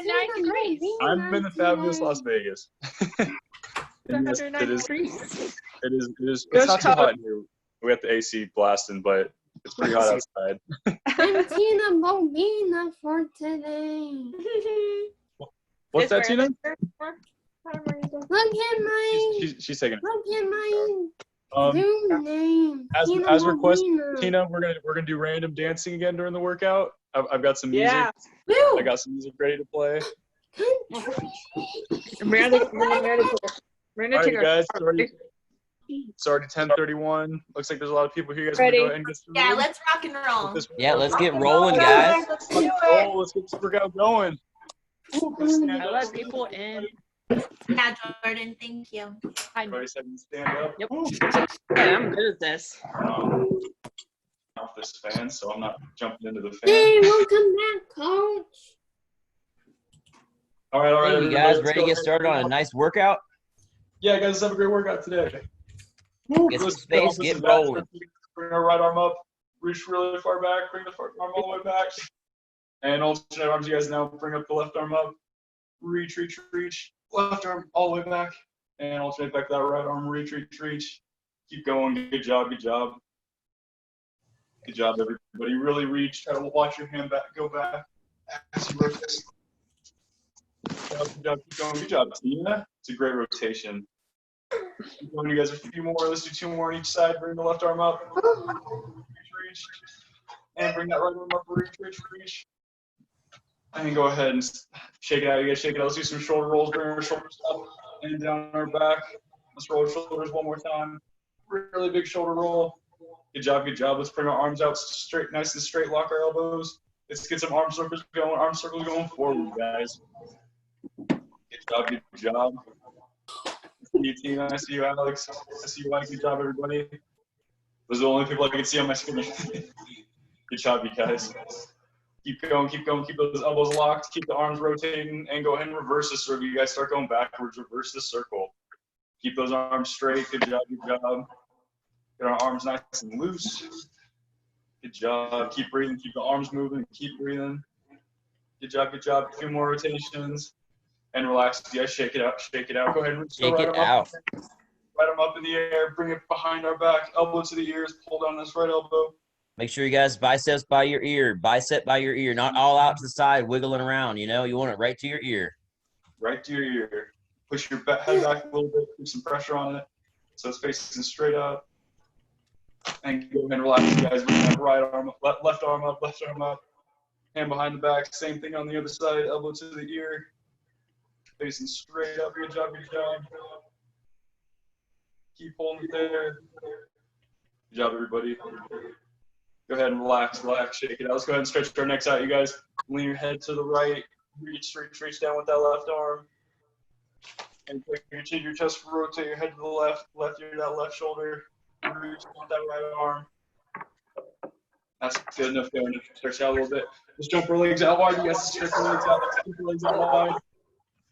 109 degrees. I'm in the fabulous Las Vegas. Yes, 109 it is. degrees. It is. It's not too hot in here. We got the AC blasting, but it's pretty hot outside. I'm Tina Bobina for today. What's that, Tina? Look at my. She's taking it. Look at my Zoom name. As requested, Bobina. Tina, we're gonna do random dancing again during the workout. I've got some music. Yeah. I got some music ready to play. Miranda, All right, guys. It's already 10:31. Looks like there's a lot of people here. You guys want to go ahead and get started? Yeah, let's rock and roll. Yeah, let's get rolling, guys. Let's do it. Let's get this workout going. I let people in. Yeah, Jordan, thank you. Everybody said to stand up. Yep. Yeah, I'm good at this. Off this fan, so I'm not jumping into the fan. Hey, welcome back, coach. All right. Hey, you guys ready to get started on a nice workout? Yeah, guys, let's have a great workout today. Get some space, get rolling. Bring our right arm up, reach really far back, bring the arm all the way back. And alternate arms, you guys now bring up the left arm up, reach. Left arm all the way back, and alternate back that right arm, reach. Keep going, good job. Good job, everybody. Really reach, try to watch your hand back, go back as you rotate. Good job, keep going. Good job, Tina. It's a great rotation. Keep going, you guys, a few more. Let's do 2 more on each side. Bring the left arm up. Reach. And bring that right arm up. Reach. And go ahead and shake it out. You guys shake it out. Let's do some shoulder rolls. Bring our shoulders up and down our back. Let's roll our shoulders one more time. Really big shoulder roll. Good job. Let's bring our arms out straight, nice and straight. Lock our elbows. Let's get some arm circles going forward, guys. Good job. I see you, Tina. I see you, Alex. I see you, Mike. Good job, everybody. Those are the only people I can see on my screen. Good job, you guys. Keep going. Keep those elbows locked. Keep the arms rotating, and go ahead and reverse the circle. You guys start going backwards. Reverse the circle. Keep those arms straight. Good job. Get our arms nice and loose. Good job. Keep breathing. Keep the arms moving. Keep breathing. Good job. A few more rotations. And relax. You guys shake it out. Go ahead and reach the right arm up. Right arm up in the air. Bring it behind our back. Elbow to the ears. Pull down this right elbow. Make sure you guys biceps by your ear. Bicep by your ear. Not all out to the side, wiggling around. You know, you want it right to your ear. Right to your ear. Push your head back a little bit. Put some pressure on it. So it's facing straight up. And go ahead and relax, you guys. Bring that right arm up, left arm up. Hand behind the back. Same thing on the other side. Elbow to the ear. Facing straight up. Good job. Keep holding it there. Good job, everybody. Go ahead and relax, shake it out. Let's go ahead and stretch our necks out, you guys. Lean your head to the right. Reach down with that left arm. And chin your chest, rotate your head to the left, that left shoulder. Reach with that right arm. That's good enough. Go ahead and stretch out a little bit. Just jump our legs out wide. You guys stretch your legs out. Keep your legs out wide.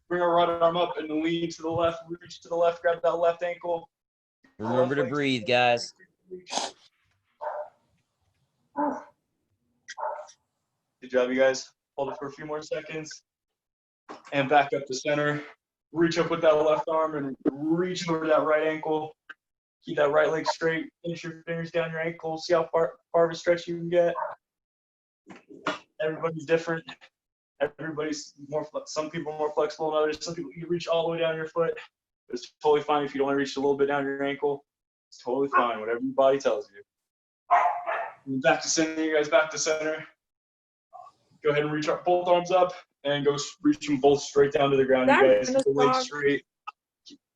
Bring our right arm up and lean to the left. Reach to the left. Grab that left ankle. Remember to breathe, guys. Good job, you guys. Hold it for a few more seconds. And back up to center. Reach up with that left arm and reach over that right ankle. Keep that right leg straight. Finish your fingers down your ankle. See how far of a stretch you can get. Everybody's different. Some people are more flexible than others. Some people, you reach all the way down your foot. It's totally fine if you only reach a little bit down your ankle. It's totally fine, whatever your body tells you. And back to center, you guys, back to center. Go ahead and reach up, both arms up, and go reach them both straight down to the ground. You guys, keep the legs straight.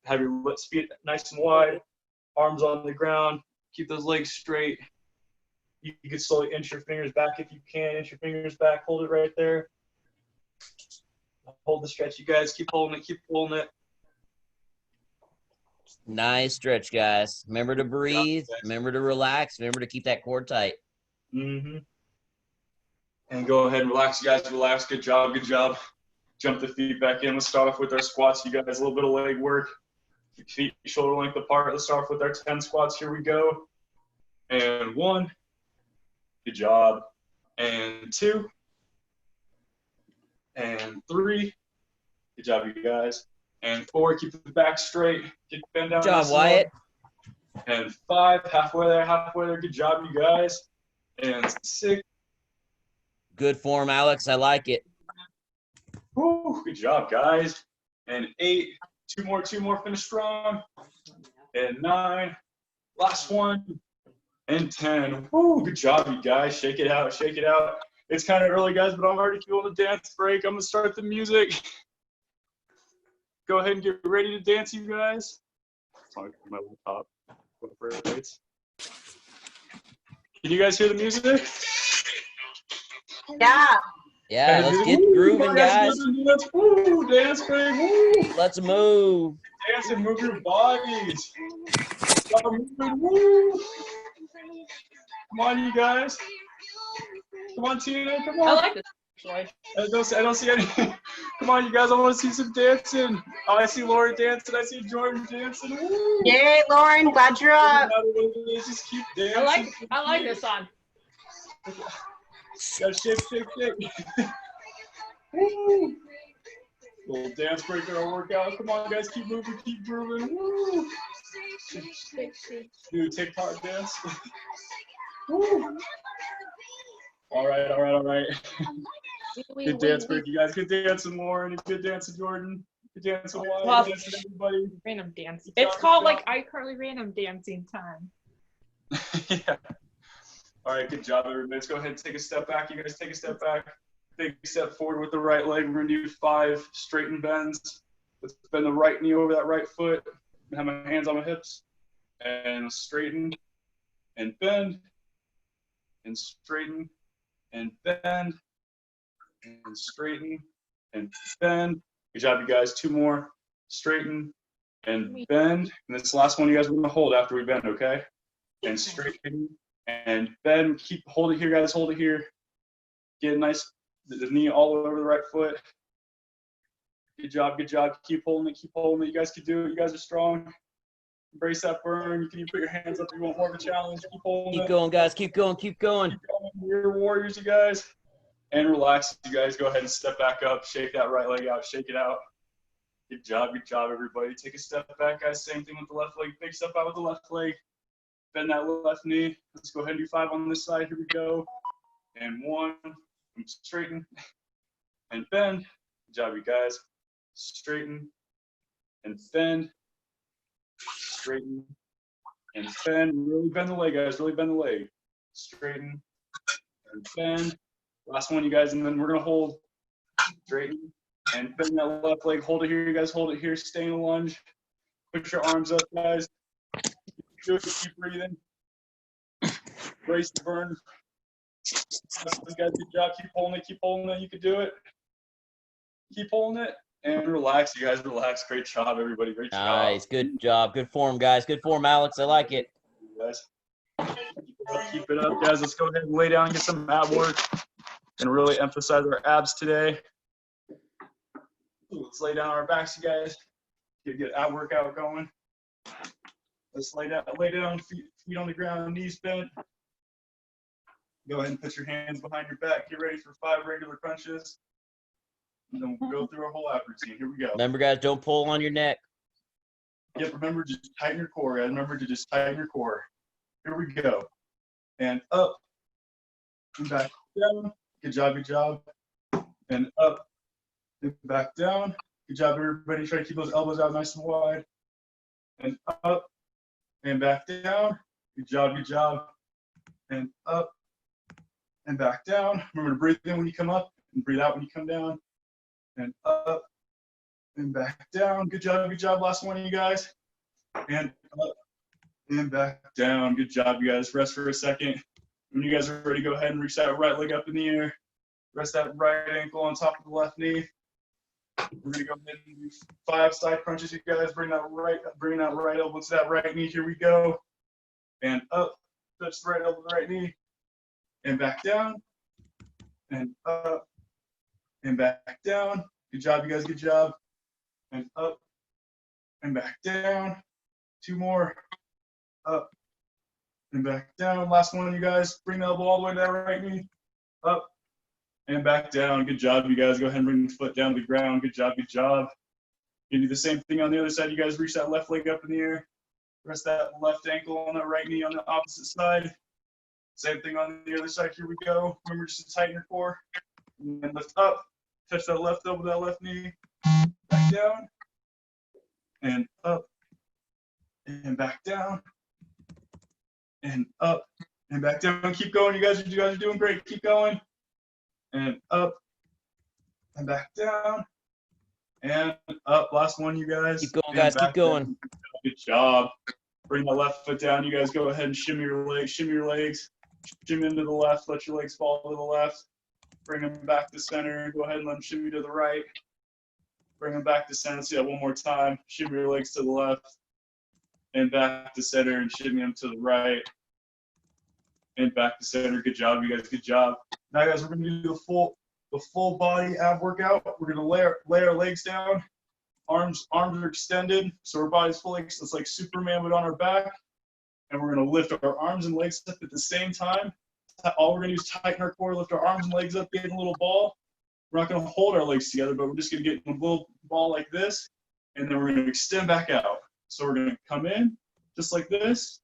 Have your feet nice and wide. Arms on the ground. Keep those legs straight. You can slowly inch your fingers back if you can. Inch your fingers back. Hold it right there. Hold the stretch, you guys. Keep holding it. Keep pulling it. Nice stretch, guys. Remember to breathe. Remember to relax. Remember to keep that core tight. And go ahead and relax, you guys. Relax. Good job. Jump the feet back in. Let's start off with our squats. You guys, a little bit of leg work. Feet shoulder length apart. Let's start off with our 10 squats. Here we go. And 1. Good job. And 2. And 3. Good job, you guys. And 4, keep the back straight. Bend down. Good job, nice and low. Wyatt. And 5, halfway there, halfway there. Good job, you guys. And 6. Good form, Alex. I like it. Woo, good job, guys. And 8, 2 more, finish strong. And 9, last one. And 10. Woo, good job, you guys. Shake it out, shake it out. It's kind of early, guys, but I'm already feeling the dance break. I'm going to start the music. Go ahead and get ready to dance, you guys. Sorry, my laptop. Can you guys hear the music? Yeah. Yeah, let's get grooving, guys. Woo, dance break. Woo. Let's move. Dance and move your bodies. Woo. Come on, you guys. Come on, Tina. Come on. I like this. Actually. I don't see any. Come on, you guys. I want to see some dancing. Oh, I see Lauren dancing. I see Jordan dancing. Woo. Yay, Lauren, glad you're up. Just keep dancing. I like this song. Gotta shake, shake, shake. Woo. Little dance break in our workout. Come on, guys. Keep moving. Keep grooving. Woo. Do a TikTok dance. Woo. All right, all right, all right. Good dance break, you guys. Good dancing, Lauren. Good dancing, Jordan. Good dancing, Wyatt. Well, Good dancing, everybody. Random dance. Good It's job, called good like iCarly random dancing time. Yeah. All right, good job, everybody. Let's go ahead and take a step back. You guys take a step back. Big step forward with the right leg. We're going to do 5 straighten bends. Let's bend the right knee over that right foot. Have my hands on my hips. And straighten and bend. And straighten and bend. And straighten and bend. Good job, you guys. 2 more. Straighten and bend. And this last one you guys are going to hold after we bend, okay? And straighten and bend. Keep hold it here, guys. Hold it here. Get a nice the knee all over the right foot. Good job, good job. Keep holding it, keep holding it. You guys can do it. You guys are strong. Embrace that burn. You can even put your hands up if you want more of a challenge. Keep holding it. Keep going, guys. Keep going. Keep going. Keep going. You're warriors, you guys. And relax, you guys. Go ahead and step back up. Shake that right leg out. Shake it out. Good job, everybody. Take a step back, guys. Same thing with the left leg. Big step out with the left leg. Bend that left knee. Let's go ahead and do 5 on this side. Here we go. And 1. Straighten and bend. Good job, you guys. Straighten and bend. Straighten and bend. Really bend the leg, guys. Really bend the leg. Straighten and bend. Last one, you guys, and then we're gonna hold. Straighten and bend that left leg. Hold it here, you guys. Hold it here. Stay in the lunge. Put your arms up, guys. Keep breathing. Brace the burn. Guys, good job. Keep holding it. Keep holding it. You can do it. Keep holding it and relax. You guys relax. Great job, everybody. Great job. Nice. Good job. Good form, guys. Good form, Alex. I like it. Guys. Keep it up, guys. Let's go ahead and lay down and get some ab work and really emphasize our abs today. Let's lay down our backs, you guys. Get ab workout going. Let's lay down, feet on the ground, knees bent. Go ahead and put your hands behind your back. Get ready for 5 regular crunches. And then we'll go through our whole ab routine. Here we go. Remember, guys, don't pull on your neck. Yep, remember, just tighten your core, guys. Remember to just tighten your core. Here we go. And up and back down. Good job, good job. And up and back down. Good job, everybody. Try to keep those elbows out nice and wide. And up and back down. Good job, good job. And up and back down. Remember to breathe in when you come up and breathe out when you come down. And up and back down. Good job, good job. Last one, you guys. And up and back down. Good job, you guys. Rest for a second. When you guys are ready, go ahead and reach that right leg up in the air. Rest that right ankle on top of the left knee. We're gonna go ahead and do 5 side crunches, you guys. Bring that right elbow to that right knee. Here we go. And up. Touch the right elbow to the right knee. And back down. And up. And back down. Good job, you guys. Good job. And up. And back down. 2 more. Up. And back down. Last one, you guys. Bring the elbow all the way to that right knee. Up. and back down. Good job, you guys. Go ahead and bring the foot down to the ground. Good job, good job. You do the same thing on the other side. You guys reach that left leg up in the air. Rest that left ankle on that right knee on the opposite side. Same thing on the other side. Here we go. Remember just to tighten your core. And then lift up. Touch that left elbow, that left knee. Back down. And up. And back down. And up. And back down. Keep going. You guys are doing great. Keep going. And up. And back down. And up. Last one, you guys. Keep going, guys. Keep going. Down. Good job. Bring the left foot down. You guys go ahead and shimmy your legs. Shimmy your legs. Shimmy into the left. Let your legs fall to the left. Bring them back to center. Go ahead and let them shimmy to the right. Bring them back to center. Let's do that one more time. Shimmy your legs to the left. And back to center and shimmy them to the right. And back to center. Good job, you guys. Good job. Now, guys, we're going to do the full body ab workout. We're going to lay our legs down. Arms are extended, so our body's fully extended. It's like Superman, but on our back. And we're going to lift our arms and legs up at the same time. All we're going to do is tighten our core, lift our arms and legs up, get in a little ball. We're not going to hold our legs together, but we're just going to get in a little ball like this. And then we're going to extend back out. So we're going to come in just like this,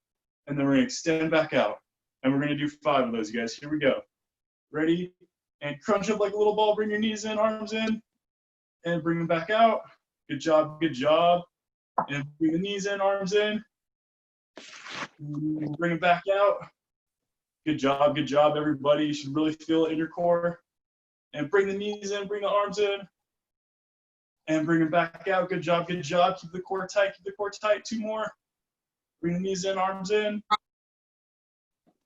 and then we're going to extend back out. And we're going to do 5 of those, you guys. Here we go. Ready? And crunch up like a little ball. Bring your knees in, arms in, and bring them back out. Good job, good job. And bring the knees in, arms in. And bring them back out. Good job, everybody. You should really feel it in your core. And bring the knees in, bring the arms in. And bring them back out. Good job, good job. Keep the core tight, keep the core tight. 2 more. Bring the knees in, arms in.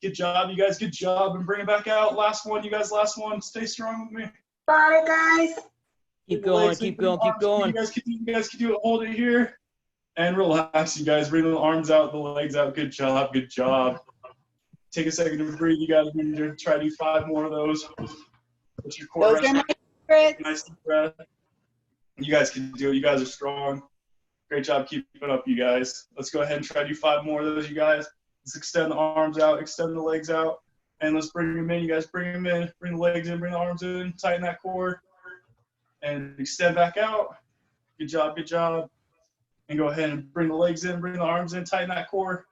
Good job, you guys, good job. And bring it back out. Last one, you guys, last one. Stay strong with me. Bye, guys. Keep going, keep going, keep going. You guys can do it. Hold it here. And relax, you guys. Bring the arms out, the legs out. Good job, good job. Take a second to breathe. You guys are going to try to do 5 more of those. Let your core Those are my rest. favorites. Nice deep breath. You guys can do it. You guys are strong. Great job keeping it up, you guys. Let's go ahead and try to do 5 more of those, you guys. Let's extend the arms out, extend the legs out, and let's bring them in. You guys bring them in, bring the legs in, bring the arms in, tighten that core, and extend back out. Good job, good job. And go ahead and bring the legs in, bring the arms in, tighten that core,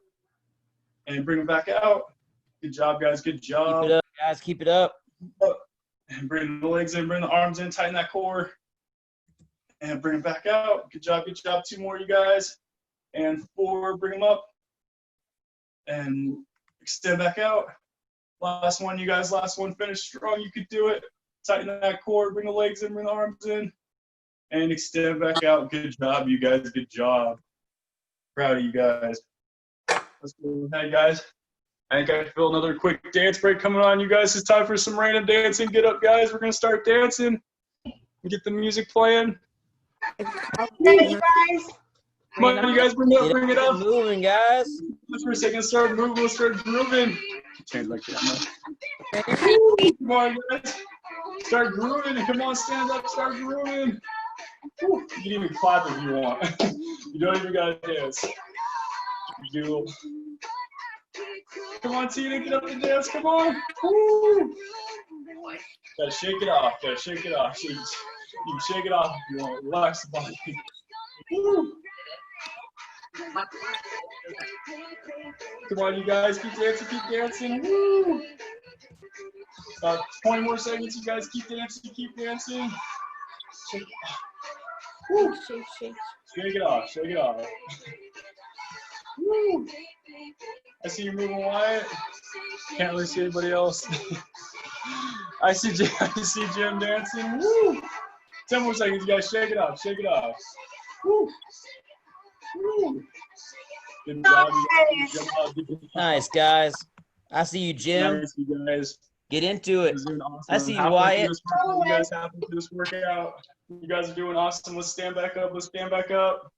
and bring them back out. Good job, guys, good job. Keep it up, guys. Keep it up. And bring the legs in, bring the arms in, tighten that core, and bring them back out. Good job, good job. 2 more, you guys. And 4, bring them up. And extend back out. Last one, you guys. Last one. Finish strong. You could do it. Tighten that core. Bring the legs in. Bring the arms in. And extend back out. Good job, you guys. Good job. Proud of you guys. Let's go ahead, guys. I think I feel another quick dance break coming on, you guys. It's time for some random dancing. Get up, guys. We're going to start dancing. Get the music playing. Okay, you guys. Come on, you guys. Bring it up. Bring it up. Moving, guys. Let's for a second start moving. Let's start grooving. Change like that. Come on, guys. Start grooving. Come on, stand up. Start grooving. Woo. You can even clap if you want. You don't even got to dance. You do. Come on, Tina. Get up and dance. Come on. Woo. Gotta shake it off. Gotta shake it off. You can shake it off if you want. Relax the body. Woo. Come on, you guys, keep dancing, keep dancing. Woo! About 20 more seconds, you guys, keep dancing, keep dancing. Shake it off. Woo! Shake it off, shake it off. Woo! I see you moving, Wyatt. Can't really see anybody else. I see Jim dancing. Woo! 10 more seconds, you guys, shake it off, shake it off. Woo! Woo. Good job, Nice. good job, good job. Nice, guys. I see you, Jim. Nice, you guys. Get into it. You guys are doing awesome. I see you, Halfway Wyatt. through this workout, you guys halfway through this workout. You guys are doing awesome. Let's stand back up. Let's stand back up.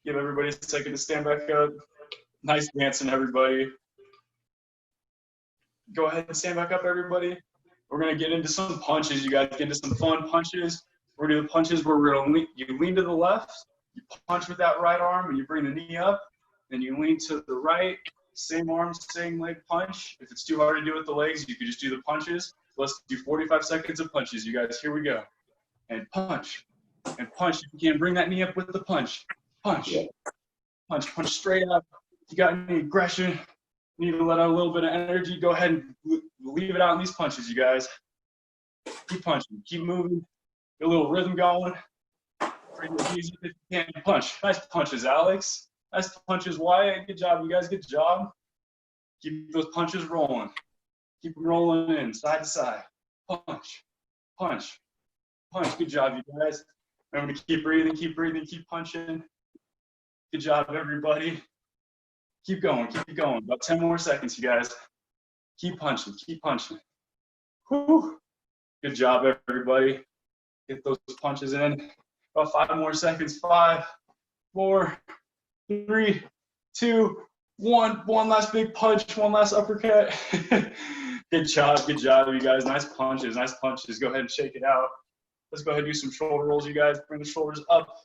Give everybody a second to stand back up. Nice dancing, everybody. Go ahead and stand back up, everybody. We're going to get into some punches. You guys get into some fun punches. We're going to do the punches where we're going to you lean to the left. You punch with that right arm and you bring the knee up. Then you lean to the right. Same arm, same leg punch. If it's too hard to do with the legs, you could just do the punches. Let's do 45 seconds of punches, you guys. Here we go. And punch. And punch. If you can, bring that knee up with the punch. Punch. Punch. Punch straight up. If you got any aggression, need to let out a little bit of energy, go ahead and leave it out in these punches, you guys. Keep punching. Keep moving. Get a little rhythm going. Bring it easy if you can. Punch. Nice punches, Alex. Nice punches, Wyatt. Good job, you guys. Good job. Keep those punches rolling. Keep them rolling in, side to side. Punch. Punch. Punch. Good job, you guys. Remember to keep breathing, keep punching. Good job, everybody. Keep going, keep going. About 10 more seconds, you guys. Keep punching, keep punching. Whew. Good job, everybody. Get those punches in. About 5 more seconds. 5, 4, 3, 2, 1. One last big punch, one last uppercut. Good job, you guys. Nice punches, nice punches. Go ahead and shake it out. Let's go ahead and do some shoulder rolls, you guys. Bring the shoulders up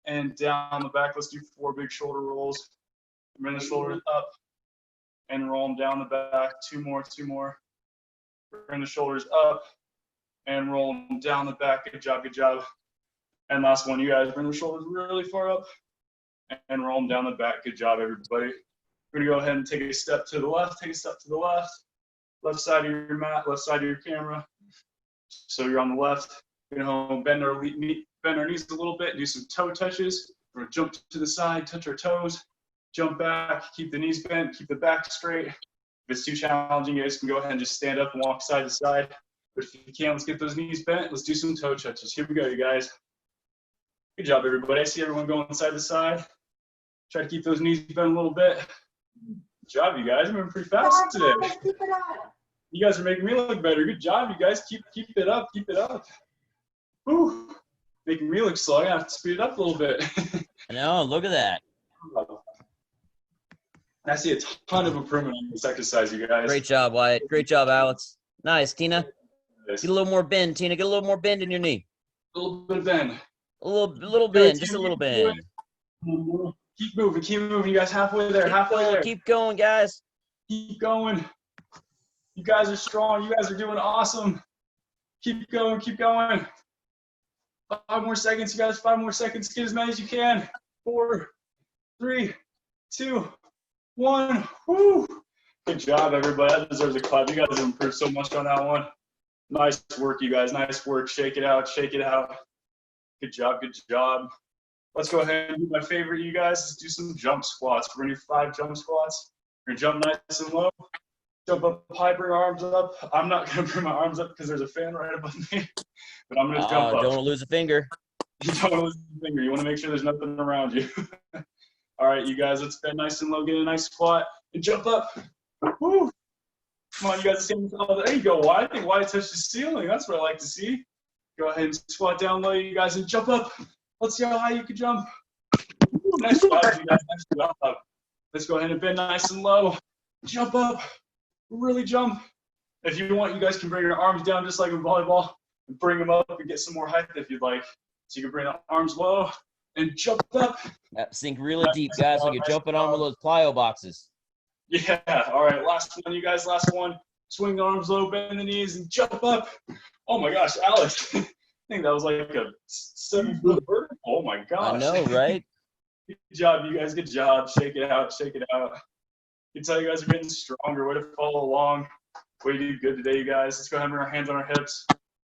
and down the back. Let's do 4 big shoulder rolls. Bring the shoulders up and roll them down the back. 2 more, 2 more. Bring the shoulders up and roll them down the back. Good job, good job. And last one, you guys. Bring the shoulders really far up and roll them down the back. Good job, everybody. We're gonna go ahead and take a step to the left. Take a step to the left. Left side of your mat, left side of your camera. So you're on the left. We're gonna bend our knees a little bit, do some toe touches. We're gonna jump to the side, touch our toes, jump back, keep the knees bent, keep the back straight. If it's too challenging, you guys can go ahead and just stand up and walk side to side. But if you can, let's get those knees bent. Let's do some toe touches. Here we go, you guys. Good job, everybody. I see everyone going side to side. Try to keep those knees bent a little bit. Good job, you guys. I'm moving pretty fast today. Keep it up. You guys are making me look better. Good job, you guys. Keep it up. Keep it up. Whew. Making me look slow. I have to speed it up a little bit. I know. Look at that. I see a ton of improvement on this exercise, you guys. Great job, Wyatt. Great job, Alex. Nice, Tina. Get a little more bend, Tina. Get a little more bend in your knee. A little bit of bend. A little bend, just a little bend. Keep moving, you guys. Halfway there, halfway there. Keep going, guys. Keep going. You guys are strong. You guys are doing awesome. Keep going, keep going. 5 more seconds, you guys. 5 more seconds. Get as many as you can. 4, 3, 2, 1. Woo! Good job, everybody. That deserves a clap. You guys have improved so much on that one. Nice work, you guys. Nice work. Shake it out. Shake it out. Good job. Good job. Let's go ahead and do my favorite, you guys. Let's do some jump squats. We're going to do 5 jump squats. We're going to jump nice and low. Jump up high, bring our arms up. I'm not going to bring my arms up because there's a fan right above me. But I'm going to jump up. Don't want to lose a finger. You don't want to lose a finger. You want to make sure there's nothing around you. All right, you guys, let's bend nice and low. Get a nice squat and jump up. Woo. Come on, you guys. There you go, Wyatt. I think Wyatt touched the ceiling. That's what I like to see. Go ahead and squat down low, you guys, and jump up. Let's see how high you can jump. Woo, nice job, you guys. Nice job. Let's go ahead and bend nice and low. Jump up. Really jump. If you want, you guys can bring your arms down just like in volleyball and bring them up and get some more height if you'd like. So you can bring the arms low and jump up. Sink really deep, guys, like you're jumping on one of those plyo boxes. Yeah. All right. Last one, you guys. Last one. Swing the arms low, bend the knees, and jump up. Oh my gosh, Alex. I think that was like a 7-foot vertical. Oh my gosh. I know, right? Good job, you guys. Good job. Shake it out. Shake it out. I can tell you guys are getting stronger. Way to follow along. Way to do good today, you guys. Let's go ahead and bring our hands on our hips.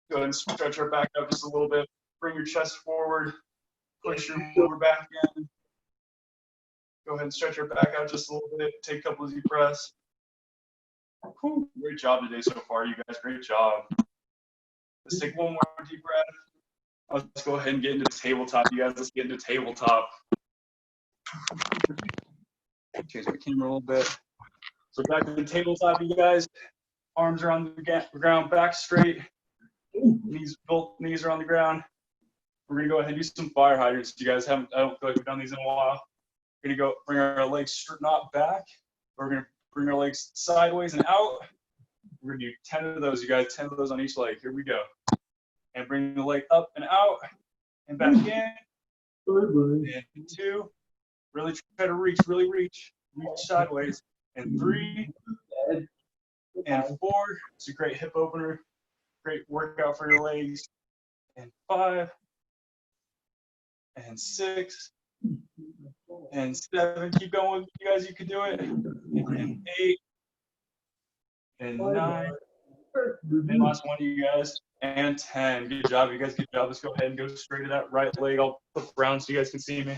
Go ahead and stretch our back out just a little bit. Bring your chest forward. Push your lower back in. Go ahead and stretch your back out just a little bit. Take a couple of deep breaths. Whew, great job today so far, you guys. Great job. Let's take one more deep breath. Let's go ahead and get into tabletop, you guys. Let's get into tabletop. Change my camera a little bit. So back to the tabletop, you guys. Arms are on the ground, back straight. Knees are on the ground. We're gonna go ahead and do some fire hydrants. You guys haven't. I don't feel like we've done these in a while. We're gonna go bring our legs not back. We're gonna bring our legs sideways and out. We're gonna do 10 of those, you guys. 10 of those on each leg. Here we go. And bring the leg up and out and back in. And 2. Really try to reach. Really reach. Reach sideways. And 3. And 4, it's a great hip opener, great workout for your legs. And 5, and 6, and 7. Keep going, you guys. You can do it. And 8, and 9, and last one, you guys. And 10. Good job, you guys. Good job. Let's go ahead and go straight to that right leg. I'll flip around so you guys can see me.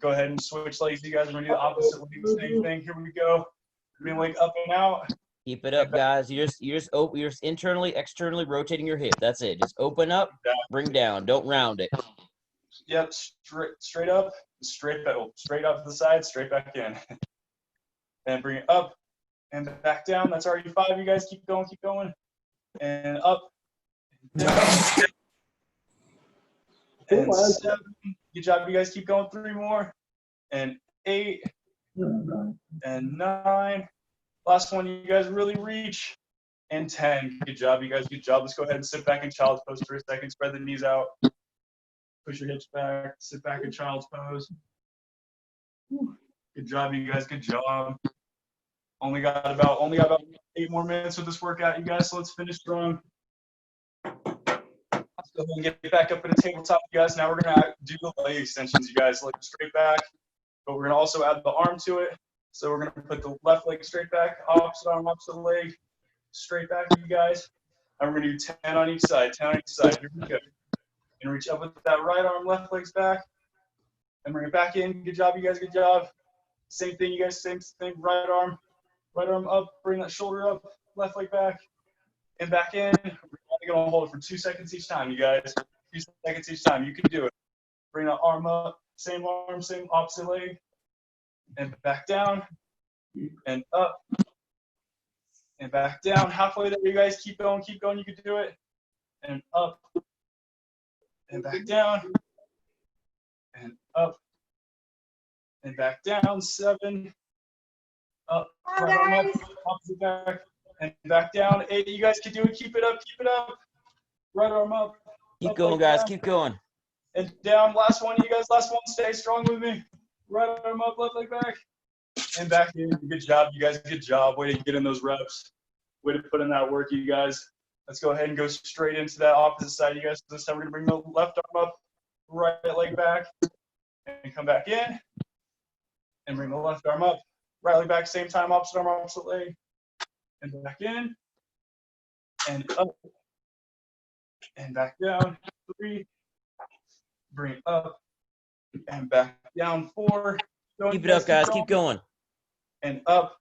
Go ahead and switch legs, you guys. We're gonna do the opposite leg, same thing. Here we go. Bring leg up and out. Keep it up, guys. You're just internally, externally rotating your hip. That's it. Just open up, bring down. Don't round it. Yep, straight up, straight back, straight up to the side, straight back in. And bring it up and back down. That's already 5. You guys keep going, keep going. And up, down. And 7. Good job, you guys. Keep going. 3 more. And 8. And 9. Last one, you guys really reach. And 10. Good job, you guys. Good job. Let's go ahead and sit back in child's pose for a second. Spread the knees out. Push your hips back. Sit back in child's pose. Good job, you guys. Good job. Only got about 8 more minutes with this workout, you guys. So let's finish strong. Let's go ahead and get back up in a tabletop, you guys. Now we're gonna do the leg extensions, you guys. Leg straight back, but we're gonna also add the arm to it. So we're gonna put the left leg straight back, opposite arm, opposite leg, straight back, you guys. And we're gonna do 10 on each side. 10 on each side. Here we go. And reach up with that right arm, left leg's back, and bring it back in. Good job, you guys. Good job. Same thing, you guys. Same thing. Right arm up. Bring that shoulder up. Left leg back, and back in. We're gonna hold it for 2 seconds each time, you guys. 2 seconds each time. You can do it. Bring that arm up. Same arm, same opposite leg, and back down, and up, and back down. Halfway there, you guys. Keep going. Keep going. You can do it. And up. And back down, and up, and back down. 7, up, right arm up, opposite back, and back down. 8, you guys can do it. Keep it up, keep it up. Right arm up. Keep up, going, like guys. that. Keep going. And down. Last one, you guys. Last one. Stay strong with me. Right arm up, left leg back, and back in. Good job, you guys. Good job. Way to get in those reps. Way to put in that work, you guys. Let's go ahead and go straight into that opposite side, you guys. This time we're going to bring the left arm up, right leg back, and come back in. And bring the left arm up, right leg back, same time, opposite arm, opposite leg. And back in. And up. And back down. 3. Bring it up. And back down. 4. Keep it up, guys. Keep going. And up.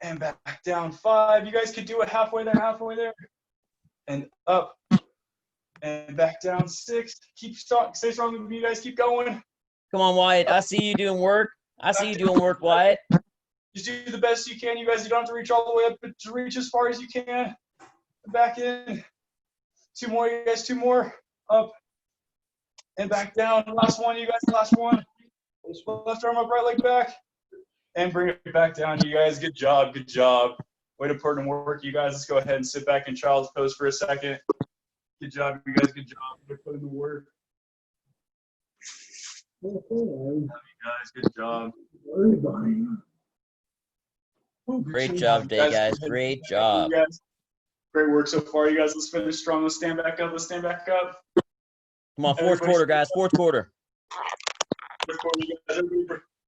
And back down. 5. You guys can do it halfway there, halfway there. And up. And back down. 6. Keep strong. Stay strong with me, you guys. Keep going. Come on, Wyatt. I see you doing work. I see you doing work, Wyatt. Just do the best you can, you guys. You don't have to reach all the way up, but to reach as far as you can. Back in. 2 more, you guys. 2 more. Up. And back down. Last one, you guys. Last one. Left arm up, right leg back. And bring it back down, you guys. Good job. Good job. Way to put in work, you guys. Let's go ahead and sit back in child's pose for a second. Good job, you guys. Good job. Way to put in the work. Good job, you guys. Good job. Great job today, guys. Great job. Great work so far, you guys. Let's finish strong. Let's stand back up. Let's stand back up. Come on, fourth quarter, guys. Fourth quarter. Fourth quarter, you guys.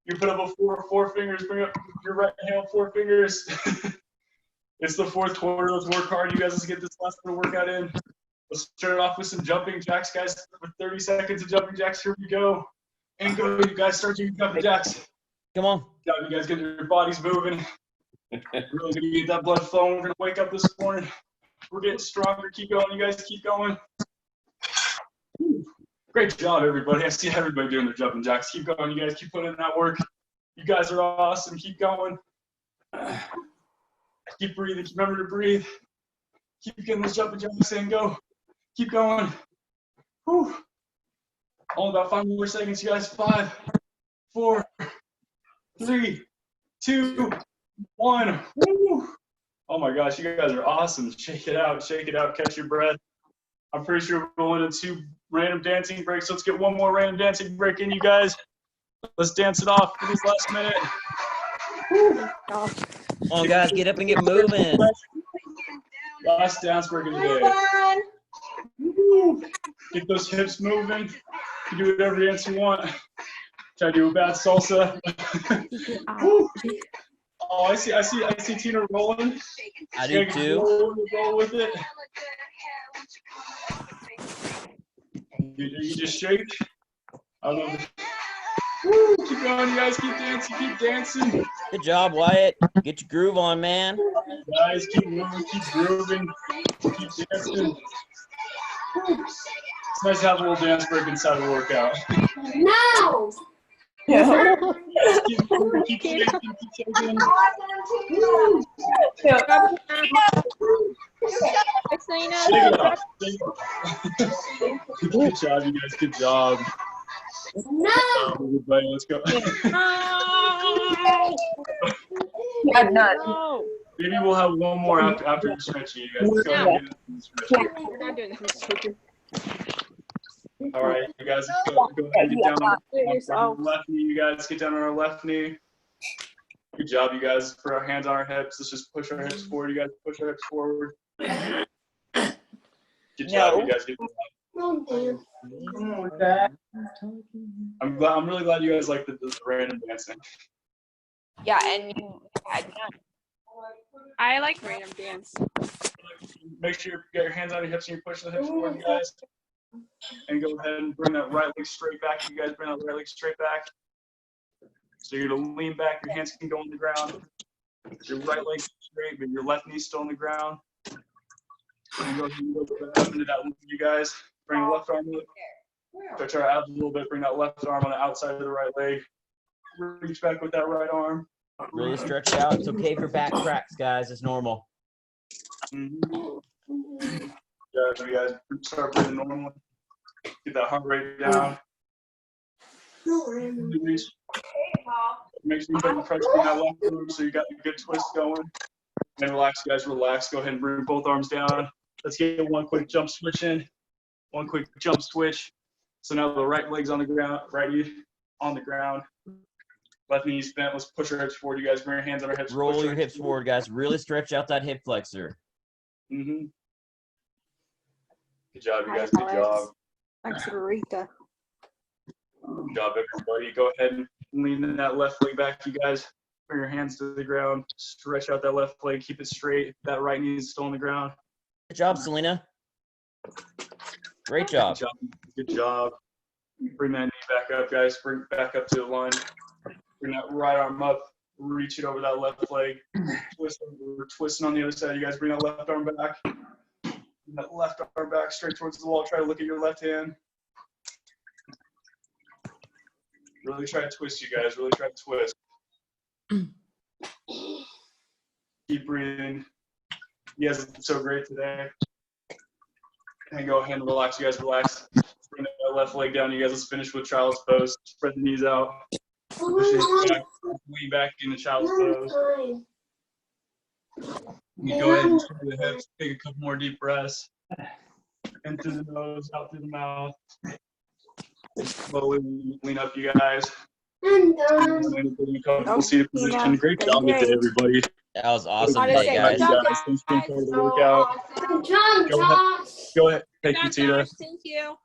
You put up a 4 fingers. Bring up your right hand, 4 fingers. It's the fourth quarter. Let's work hard, you guys. Let's get this last little workout in. Let's start it off with some jumping jacks, guys. For 30 seconds of jumping jacks. Here we go. And go, you guys. Start doing jumping jacks. Come on. Good job, you guys. Get your bodies moving. Really gonna get that blood flowing. We're gonna wake up this morning. We're getting stronger. Keep going, you guys. Keep going. Great job, everybody. I see everybody doing their jumping jacks. Keep going, you guys. Keep putting in that work. You guys are awesome. Keep going. Keep breathing. Remember to breathe. Keep getting those jumping jacks in. Go. Keep going. Whew. All about 5 more seconds, you guys. 5, 4, 3, 2, 1. Woo. Oh my gosh, you guys are awesome. Shake it out. Shake it out. Catch your breath. I'm pretty sure we're going into 2 random dancing breaks. Let's get 1 more random dancing break in, you guys. Let's dance it off for this last minute. Woo. Come on, guys, get up and get moving. Last dance break of the day. Everyone. Woo. Get those hips moving. You do whatever dance you want. Try to do a bad salsa. Woo. Oh, I see Tina rolling. I do too. Roll with it. You just shake. I love it. Woo, keep going, you guys. Keep dancing. Good job, Wyatt. Get your groove on, man. Guys, keep moving, keep grooving, keep dancing. It's nice to have a little dance break inside of a workout. No. Keep moving, keep shaking, keep shaking. Christina. Shake it off. Shake it off. Good job, you guys. Good job. No. Everybody, let's go. No. Maybe we'll have one more after the stretching, you guys. Let's go ahead and get into the stretching. We're not doing this. All right, you guys, go ahead and get down on our left knee. You guys get down on our left knee. Good job, you guys. Put our hands on our hips. Let's just push our hips forward. You guys push our hips forward. Good job, you guys. No, Dan. I'm really glad you guys like the random dancing. Yeah, and you had none. I like random dance. Make sure you get your hands on your hips and you're pushing the hips forward, you guys. And go ahead and bring that right leg straight back. You guys bring that right leg straight back. So you're gonna lean back. Your hands can go on the ground. Your right leg straight, but your left knee's still on the ground. And go ahead and go back into that loop, you guys. Bring the left arm up. Stretch our abs a little bit. Bring that left arm on the outside of the right leg. Reach back with that right arm. Really stretch it out. It's okay for back cracks, guys. It's normal. Yeah, so you guys start breathing normally. Get that heart rate down. Make sure you put the pressure on that left arm so you got a good twist going. And relax, guys, relax. Go ahead and bring both arms down. Let's get one quick jump switch in. One quick jump switch. So now the right leg's on the ground, right knee on the ground. Left knee's bent. Let's push our hips forward. You guys bring your hands on our hips. Roll your hips forward, guys. Really stretch out that hip flexor. Good job, you guys. Good job. Thanks, Rita. Good job, everybody. Go ahead and lean that left leg back, you guys. Bring your hands to the ground. Stretch out that left leg. Keep it straight. That right knee is still on the ground. Good job, Selena. Great job. Good job. Good job. Bring that knee back up, guys. Bring it back up to the line. Bring that right arm up. Reach it over that left leg. We're twisting on the other side. You guys bring that left arm back. Bring that left arm back straight towards the wall. Try to look at your left hand. Really try to twist, you guys. Really try to twist. Keep breathing. You guys did so great today. And go ahead and relax, you guys. Relax. Bring that left leg down, you guys. Let's finish with child's pose. Spread the knees out. Push it back. Lean back in the child's pose. You go ahead and straighten the hips. Take a couple more deep breaths. In through the nose, out through the mouth. Slowly lean up, you guys. I'm done. Comfortable seated position. Great job today, everybody. That was awesome I'll just day, say guys. good job, Thanks for being part of the workout. Good job, Josh. Go ahead. Thank you, Good job, Tita. Josh. Thank you.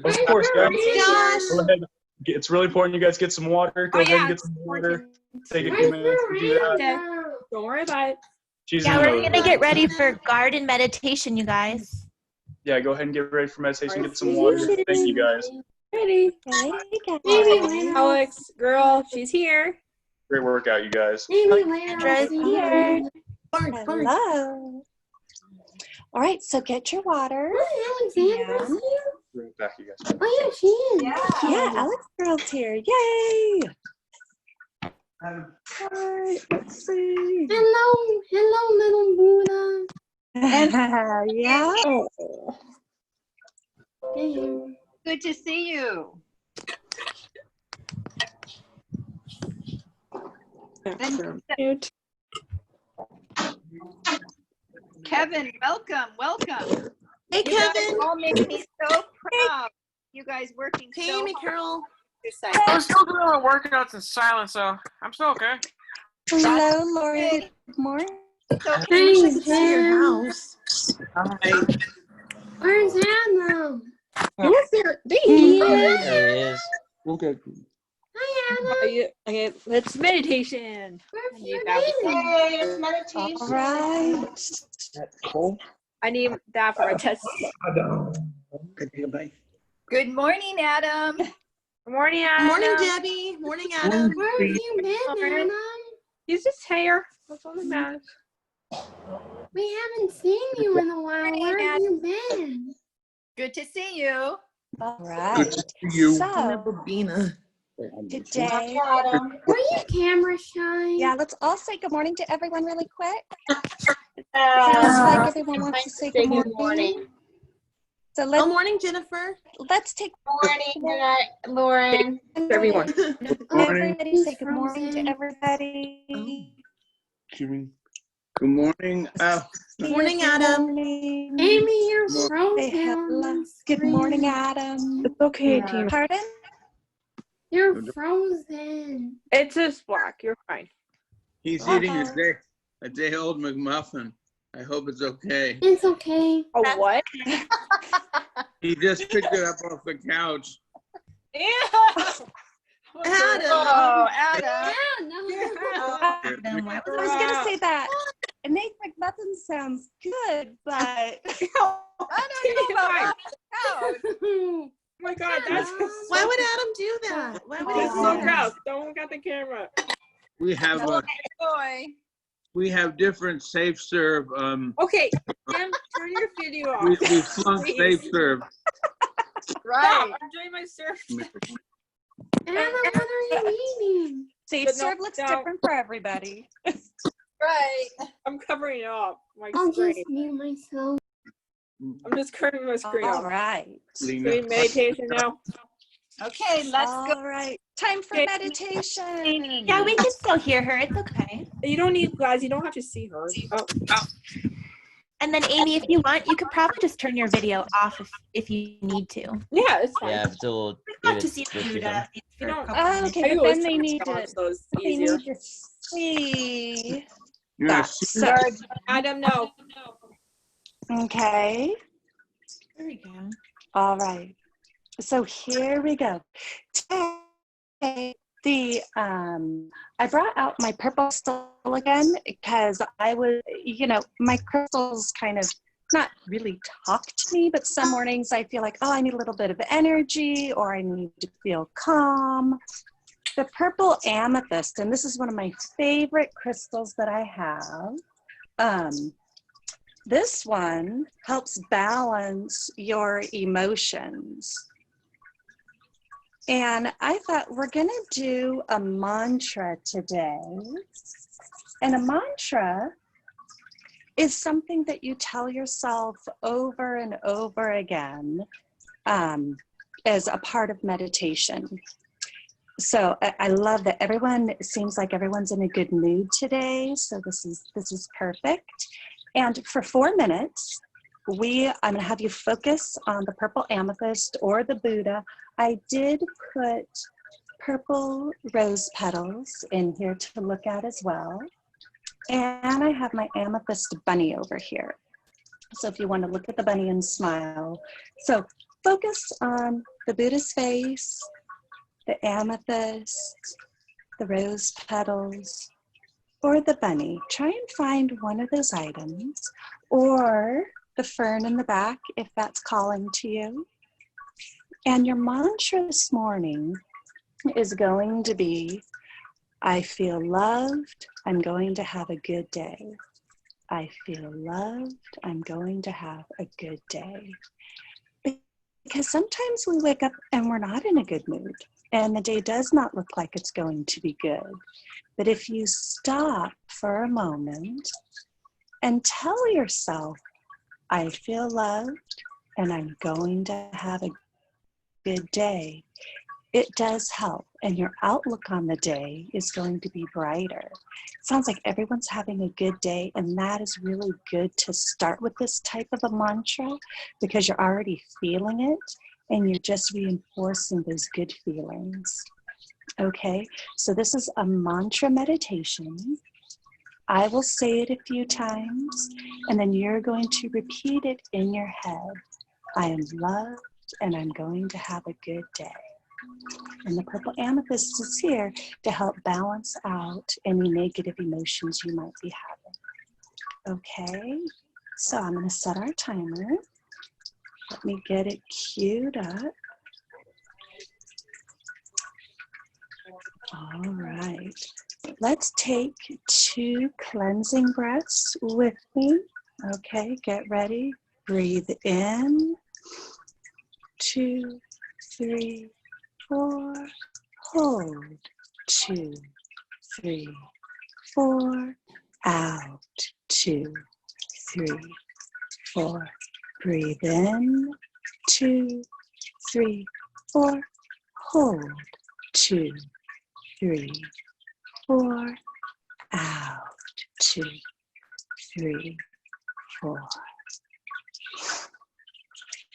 Of course, guys. Josh. Go ahead. It's really important you guys get some water. Go ahead and get some water. Take a few minutes to do that. Okay. Don't worry about it. She's Yeah, in we're the- gonna get ready for garden meditation, you guys. Yeah, go ahead and get ready for meditation. Get some water. Thank you, guys. Ready. Alex, girl, she's here. Great workout, you guys. Sandra's here. Hello. All right, so get your water. Alexandra's here. Right back, you guys. Oh, yeah, she is. Yeah, Alex girl's here. Yay! All right, let's see. Hello, little Buddha. Yeah. Hey. Good to see you. That's so cute. Kevin, welcome, welcome. Hey, You guys Kevin. all make me so proud. You guys working Hey, so Amy hard. Carol. I'm still doing my workouts in silence, so I'm still okay. Hello, Lori. Good morning. So Hey, To see your Jen. house. Where's Hannah? Who's there? Here. There he is. Hi, Hannah. Okay, let's meditation. Where have I you need that. Yay, it's All meditation. right. I need that for a test. good morning, Adam. Good morning, Adam. Morning, Debbie. Morning, Adam. Where have you been, Hannah? He's just here. That's all that matters. We haven't seen you in a while. Where have you been? Good to see you. All right. So today, Adam. Were you camera shy? yeah, let's all say good morning to everyone really quick. Sounds like everyone wants to say good morning. So Good morning, Jennifer. let's take Morning, Lauren. Everyone. everybody say good morning to everybody. Good morning. Good Morning, Adam. morning. Amy, you're Say frozen. hello. Good morning, Adam. It's okay, Tina. Pardon? You're frozen. It's just black. You're fine. He's eating a day-old McMuffin. I hope it's okay. It's okay. Oh, what? He just picked it up off the couch. Yeah. Adam. Oh, Adam. No. Why I was gonna say that. And Nate McMuffin sounds good, but I don't know about Oh my God, that's Why would Adam do that? Why would he that's do so that? gross. Don't look at the camera. We have boy. we have different safe serve. Okay, Jim, turn your video off. We flunk Please. safe serve. Right. Stop, I'm doing my surf. Anna, what are you eating? safe But no, serve looks no. different for everybody. Right. I'm covering it up. My I'll screen. just mute myself. I'm just covering my screen All up. right. Doing meditation now. Okay, let's go. All right. Time for Okay. meditation. Yeah, we can still hear her. It's okay. You don't need, guys, you don't have to see her. Oh, And then, Amy, if you want, you could probably just turn your video off if you need to. yeah, it's fine. Yeah, if it's a little. Got if to it's see good for Buddha. them. You don't- Oh, okay, I but always then they turn need it off, to. so it's They easier. need to see Yeah, that. So, Adam, no. okay. There we go. All right. So here we go. Today, I brought out my purple crystal again because I was, my crystals kind of not really talk to me, but some mornings I feel like, oh, I need a little bit of energy or I need to feel calm. The purple amethyst, and this is one of my favorite crystals that I have. This one helps balance your emotions. And I thought we're gonna do a mantra today. And a mantra is something that you tell yourself over and over again as a part of meditation. So I love that it seems like everyone's in a good mood today. So this is perfect. And for 4 minutes, I'm gonna have you focus on the purple amethyst or the Buddha. I did put purple rose petals in here to look at as well. And I have my amethyst bunny over here. So if you want to look at the bunny and smile. So focus on the Buddha's face, the amethyst, the rose petals, or the bunny. Try and find one of those items, or the fern in the back if that's calling to you. And your mantra this morning is going to be, I feel loved, I'm going to have a good day. I feel loved, I'm going to have a good day. Because sometimes we wake up and we're not in a good mood, and the day does not look like it's going to be good. But if you stop for a moment and tell yourself, I feel loved and I'm going to have a good day, it does help, and your outlook on the day is going to be brighter. It sounds like everyone's having a good day, and that is really good to start with this type of a mantra because you're already feeling it and you're just reinforcing those good feelings. Okay, so this is a mantra meditation. I will say it a few times, and then you're going to repeat it in your head. I am loved, and I'm going to have a good day. And the purple amethyst is here to help balance out any negative emotions you might be having. Okay, so I'm going to set our timer. Let me get it queued up. All right, let's take 2 cleansing breaths with me. Okay, get ready. Breathe in. 2, 3, 4. Hold. 2, 3, 4. Out. 2, 3, 4. Breathe in. 2, 3, 4. Hold. 2, 3, 4. Out. 2, 3, 4.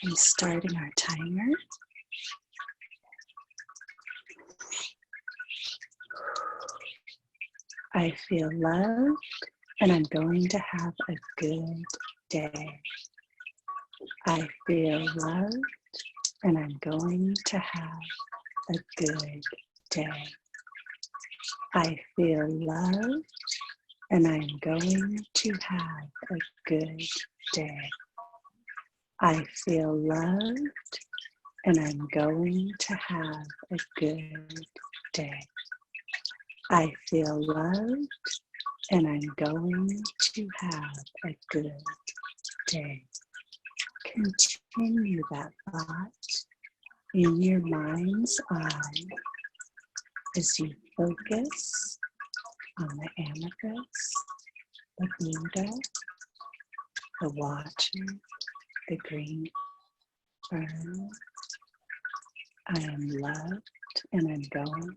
And starting our timer. I feel loved, and I'm going to have a good day. I feel loved, and I'm going to have a good day. I feel loved, and I'm going to have a good day. I feel loved, and I'm going to have a good day. I feel loved, and I'm going to have a good day. Continue that thought in your mind's eye as you focus on the amethyst, the Buddha, the water, the green fern. I am loved, and I'm going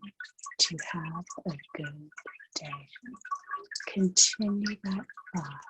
to have a good day. Continue that thought.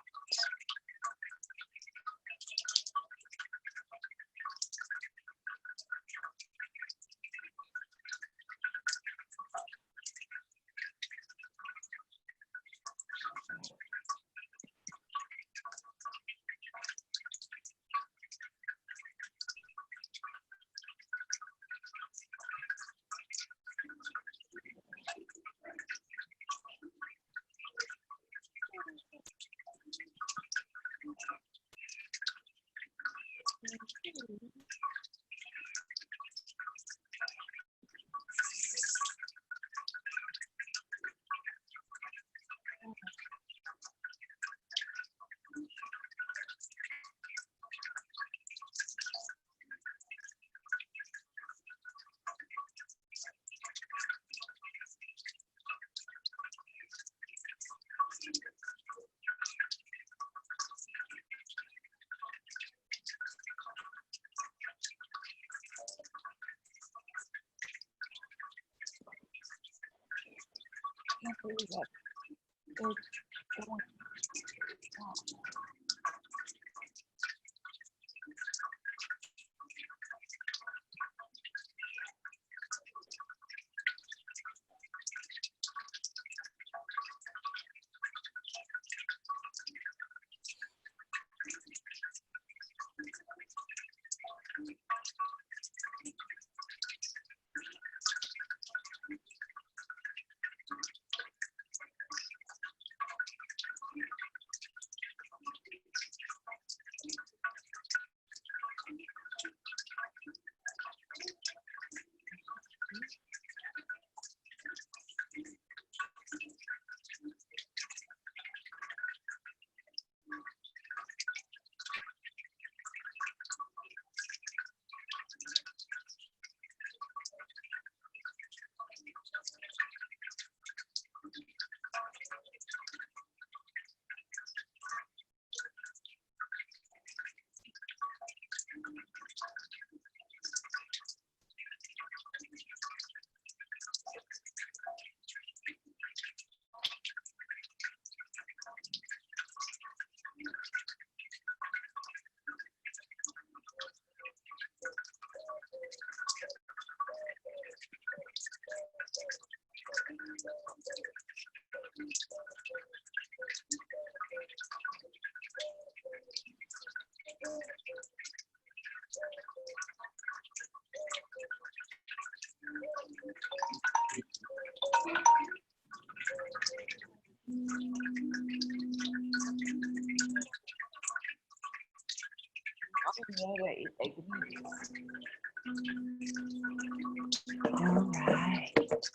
All right.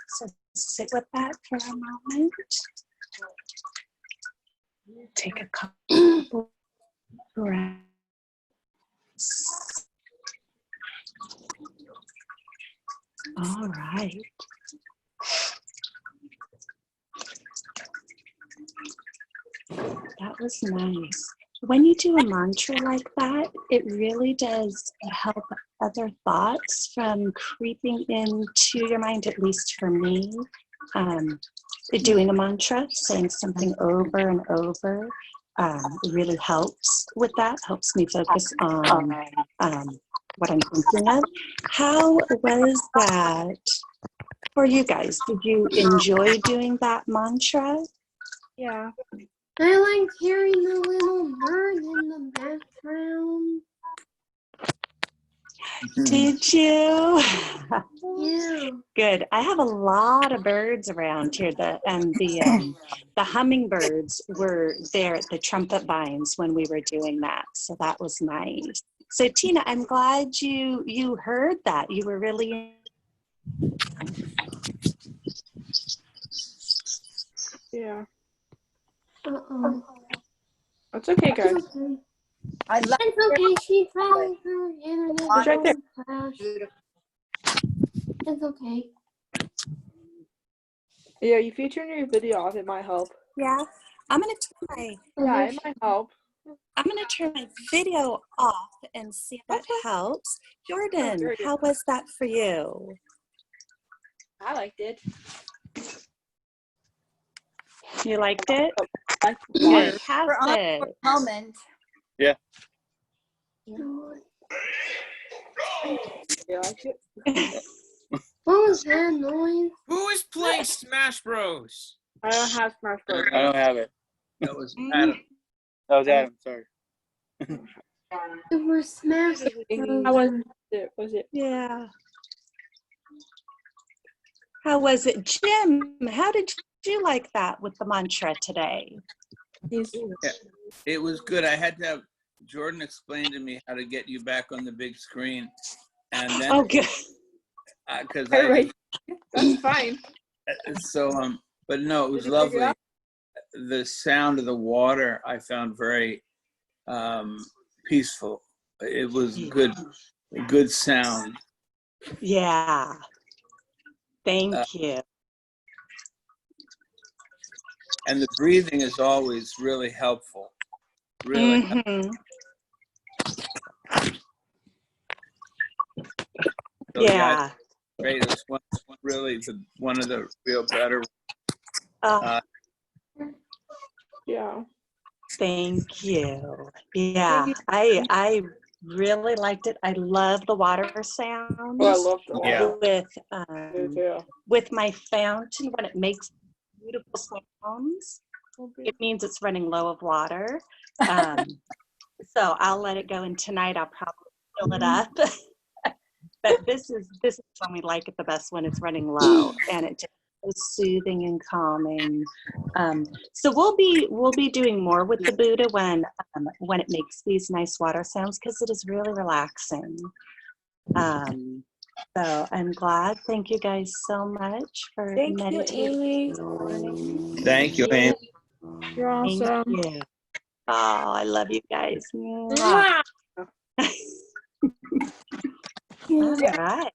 So sit with that for a moment. Take a couple breaths. All right. That was nice. When you do a mantra like that, it really does help other thoughts from creeping into your mind, at least for me. Doing a mantra, saying something over and over, really helps with that, helps me focus on what I'm thinking of. How was that for you guys? Did you enjoy doing that mantra? Yeah. I liked hearing the little bird in the background. Did you? Yeah. Good. I have a lot of birds around here. The hummingbirds were there at the trumpet vines when we were doing that, so that was nice. So Tina, I'm glad you heard that. You were really. Yeah. Uh-oh. It's okay, guys. It's okay. I love It's okay. She found her internet. It's right there. Crash. It's okay. Yeah, if you turn your video off, it might help. Yeah, I'm gonna turn my. Yeah, it might help. I'm gonna turn my video off and see if that helps. Jordan, very good. how was that for you? I liked it. You liked it? Yeah. Fantastic. moment. Yeah. You liked it? What was that noise? Who is playing Smash Bros? I don't have Smash Bros. I don't have it. That was Adam. That was Adam, sorry. It was Smash How was it? Was it? Yeah. How was it? Jim, how did you like that with the mantra today? Yeah, it was good. I had to have Jordan explain to me how to get you back on the big screen. And then, Oh, good. because That's fine. so, but no, it was Did you figure it lovely. out? The sound of the water I found very peaceful. It was good sound. Yeah. Thank you. And the breathing is always really helpful. Really. Mhm. So, Yeah. great. It was really one of the real better. Yeah. Thank you. Yeah, I really liked it. I love the water sounds. Oh, I love the water. With my fountain, when it makes beautiful sounds, it means it's running low of water. So I'll let it go, and tonight I'll probably fill it up. But this is when we like it the best, when it's running low, and it just is soothing and calming. So we'll be doing more with the Buddha when it makes these nice water sounds, because it is really relaxing. So I'm glad. Thank you guys so much for meditating. Amy. Thank you, Amy. You're awesome. Thank you. Oh, I love you guys. Mwah. All right.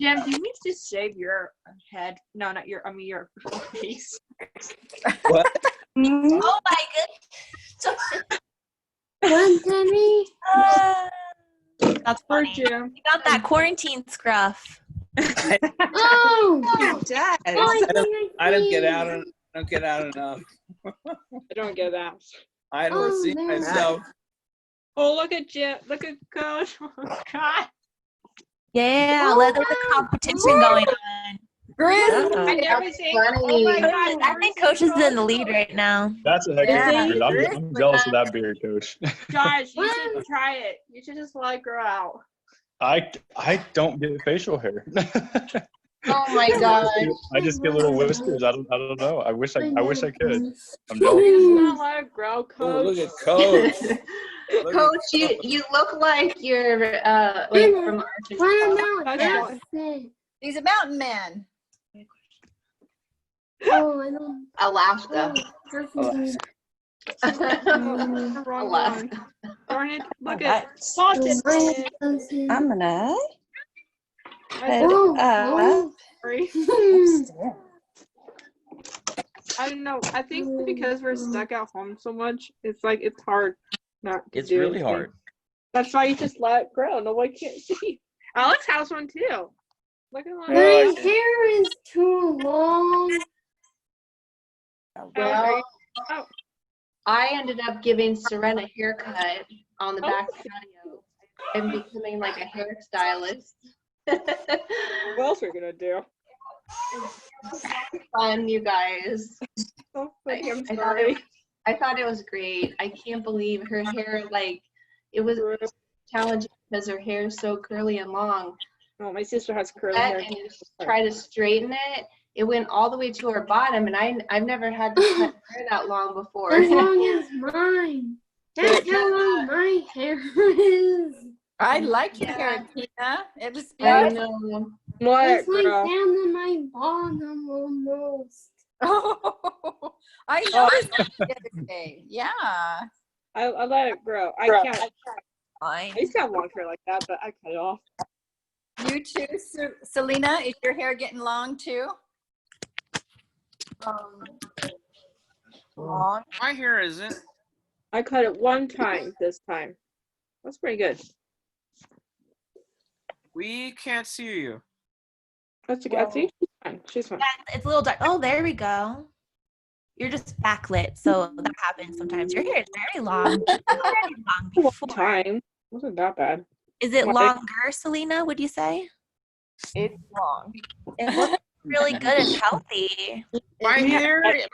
Jim, do you need to shave your head? No, not your. I mean your face. What? Oh my goodness. What, Debbie? That's Poor funny. Jim. You got that quarantine scruff. Oh! It does. I don't get out. I don't get out enough. I don't get that. I don't Oh, see there. myself. Oh, look at Jim. Look at Coach. Oh, God. Yeah, Oh, there's a competition going on. I never think. Oh my God. I think Coach is in the lead right now. That's a heck of a beard. I'm jealous of that beard, Coach. Josh, you should try it. You should just let it grow out. I don't get facial hair. Oh my God. I just get little whiskers. I don't know. I wish I could. I'm You jealous. just not let it grow, Coach. Oh, look at Coach. Look Coach, at you look like you're Hey, from what Arkansas. about Yeah. accent? He's a mountain man. Oh, I don't. Alaska. Perfect. Wrong one. Alaska. Darn it. Look All at Boston. I'm gonna I head Oh, up. sorry. I don't know. I think because we're stuck at home so much, it's like it's hard not to It's do really anything. hard. That's why you just let it grow. No one can't see. Alex has one too. Look at My that. hair is too long. Well, Oh, I ended up giving Serena a haircut on the Oh. back patio. I'm becoming like a hairstylist. what else are we gonna do? Fun, you guys. Oh, funny, I'm I sorry. thought it was great. I can't believe her hair, like, it was challenging because her hair is so curly and long. Oh, my sister has curly And hair. you try to straighten it, it went all the way to her bottom, and I've never had to cut hair that long before. As long as mine. That's how long my hair is. I like your Yeah. hair, Tina. It is I beautiful. know. What, It's like girl? down to my bottom almost. Oh, I noticed that the other day. Yeah. I let it grow. I can't. Fine. I used to have long hair like that, but I cut it off. You too, Selena. Is your hair getting long too? Long. My hair isn't. I cut it one time this time. That's pretty good. We can't see you. That's okay. I think she's fine. She's fine. Yeah, it's a little dark. Oh, there we go. You're just backlit, so that happens sometimes. Your hair is very long. Already long One before. time. Wasn't that bad. Is it Why? longer, Selena? Would you say? It's long. It looks really good and healthy. My hair is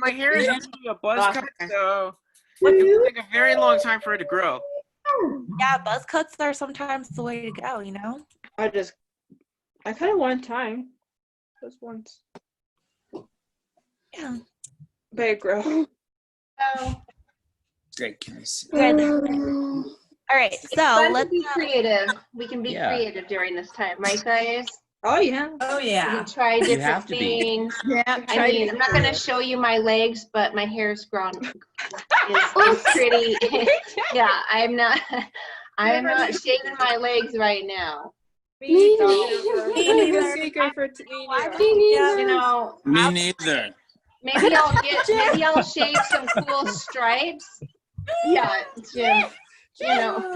usually a buzz cut, so it will take a very long time for it to grow. Yeah, buzz cuts are sometimes the way to go, you know? I cut it one time. Just once. Yeah. But it grow. So, Great, can I see? All right, it's so fun let's to be creative. We can be Yeah. creative during this time, right, guys? Oh yeah. Oh We yeah. can try You different have to be. things. Yeah. I mean, I'm not going to show you my legs, but my hair's grown. Is pretty. Yeah, I'm not shaving my legs right now. Me Good secret for teenagers. You know, Me neither. maybe I'll shave some cool stripes. Yeah, Jim. You know,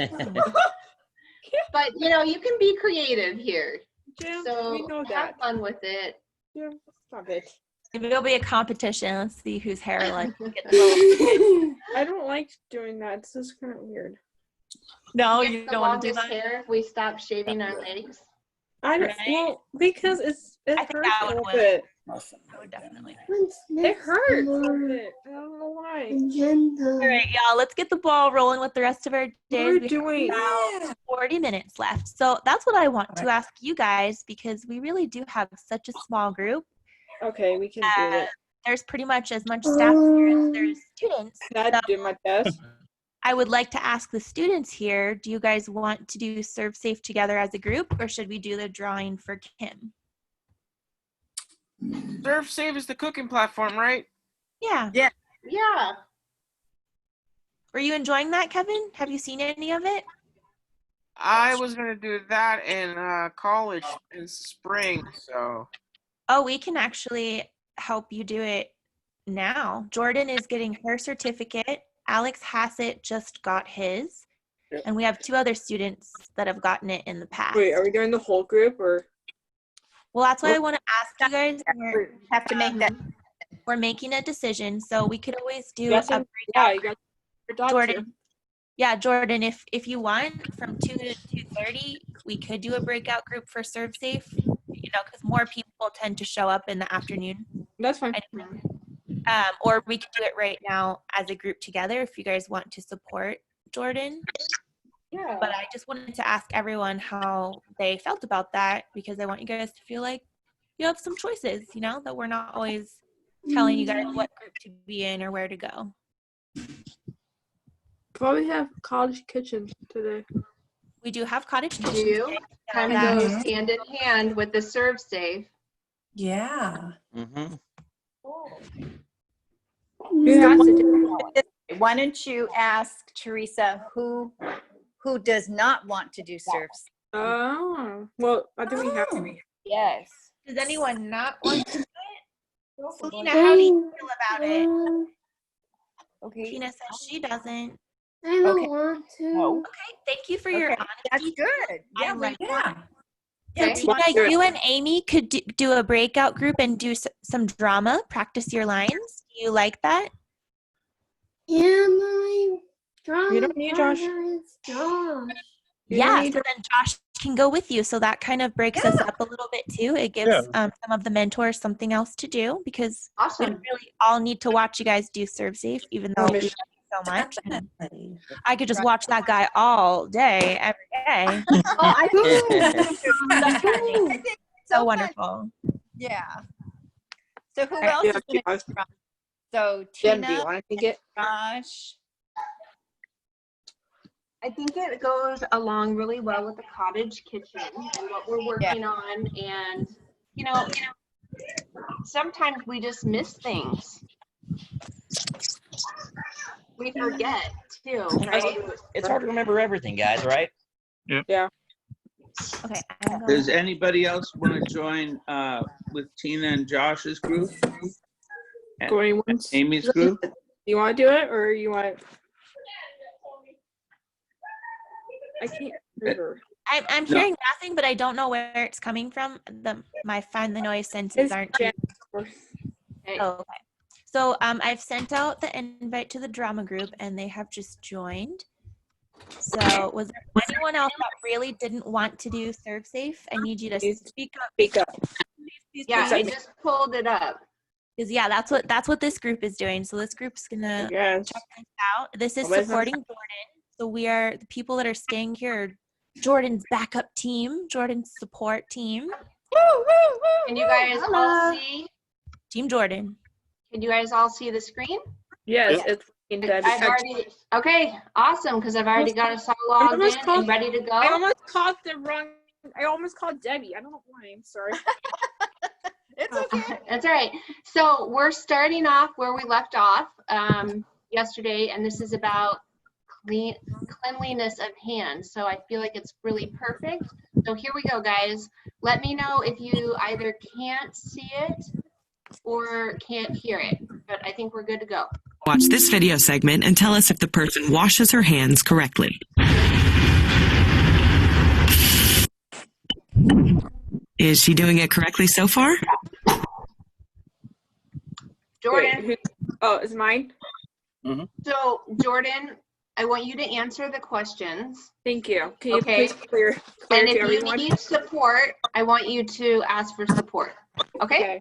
but you know, you can be creative here. Jim, So we know have that. fun with it. Jim, stop it. maybe it'll be a competition. Let's see whose hair like gets a little. I don't like doing that. This is kind of weird. No, Get you the don't want to do longest that. hair if we stop shaving our legs. I don't. Right? Well, because it I think hurts that a would little win. bit. Nothing. I would definitely. What's It next hurts a on little our bit. I don't know why. agenda? All right, y'all, let's get the ball rolling with the rest of our What are days. we We doing? have about 40 minutes left. So that's what I want to ask you guys because we really do have such a small group. Okay, we can do it. There's pretty much as much staff here as there's students. Can I do my best? I would like to ask the students here, do you guys want to do Serve Safe together as a group or should we do the drawing for Kim? Serve Save is the cooking platform, right? Yeah. Yeah. Were you enjoying that, Kevin? Have you seen any of it? I was gonna do that in college in spring, so Oh, we can actually help you do it now. Jordan is getting her certificate. Alex Hassett just got his. Yep. And we have 2 other students that have gotten it in the past. Wait, are we doing the whole group or? Well, that's why I want to ask you guys. We have to make that. We're making a decision, so we could always do You a got some- breakout. you got your dots Jordan. here. Yeah, Jordan, if you want from 2 to 2:30, we could do a breakout group for Serve Safe, you know, because more people tend to show up in the afternoon. That's fine. Or we could do it right now as a group together if you guys want to support Jordan. Yeah. But I just wanted to ask everyone how they felt about that because I want you guys to feel like you have some choices, you know, that we're not always telling you guys what group to be in or where to go. Probably have college kitchen today. We do have cottage kitchen. Do kind of goes hand in hand with the serve safe. Yeah. Mm-hmm. Who has to do it? Why don't you ask Teresa who does not want to do serves? Oh, well, I think we have to. Yes. Does anyone not want to do it? Selena, how do you feel about it? Okay. Tina says she doesn't. I don't Okay. want to. No. Okay, thank you for your Okay, honesty. that's good. Yeah, I like that. Yeah. So Tina, you and Amy could do a breakout group and do some drama, practice your lines. Do you like that? Yeah, my drama You don't need Josh. partner is Josh. Yeah, so then Josh can go with you. So that kind of breaks us up a little bit too. It gives some of the mentors something else to do because we really all need to watch you guys do serve safe, even though we love you so much. And I could just watch that guy all day, every day. Oh, I think so wonderful. Yeah. So who else is going to do drama? So Jen, do Tina, you want to take it? Josh. I think it goes along really well with the cottage kitchen and what we're working on. And, sometimes we just miss things. We forget too, right? It's hard to remember everything, guys, right? Yeah. Okay. Does anybody else want to join with Tina and Josh's group? Going once. Amy's group? You want to do it or you want? I can't remember. I'm hearing nothing, but I don't know where it's coming from. My find the noise senses aren't. Okay. Oh, okay. So I've sent out the invite to the drama group, and they have just joined. So was there anyone else that really didn't want to do serve safe? I need you to speak up. Speak up. Yeah, I just pulled it up. Because that's what this group is doing. So this group's gonna check this out. This is supporting Jordan. So we are the people that are staying here. Are Jordan's backup team, Jordan's support team. Can you guys all see? Team Jordan. Can you guys all see the screen? Yes, I've already. Okay, awesome. Because I've already got us all logged in and ready to go. I almost called Debbie. I don't know why. I'm sorry. It's okay. That's all right. So we're starting off where we left off yesterday, and this is about cleanliness of hands. So I feel like it's really perfect. So here we go, guys. Let me know if you either can't see it or can't hear it, but I think we're good to go. Watch this video segment and tell us if the person washes her hands correctly. Is she doing it correctly so far? Jordan. Wait, oh, is mine? Mm-hmm. So Jordan, I want you to answer the questions. Thank you. Can you please clear and to if everyone? you need support, I want you to ask for support. Okay?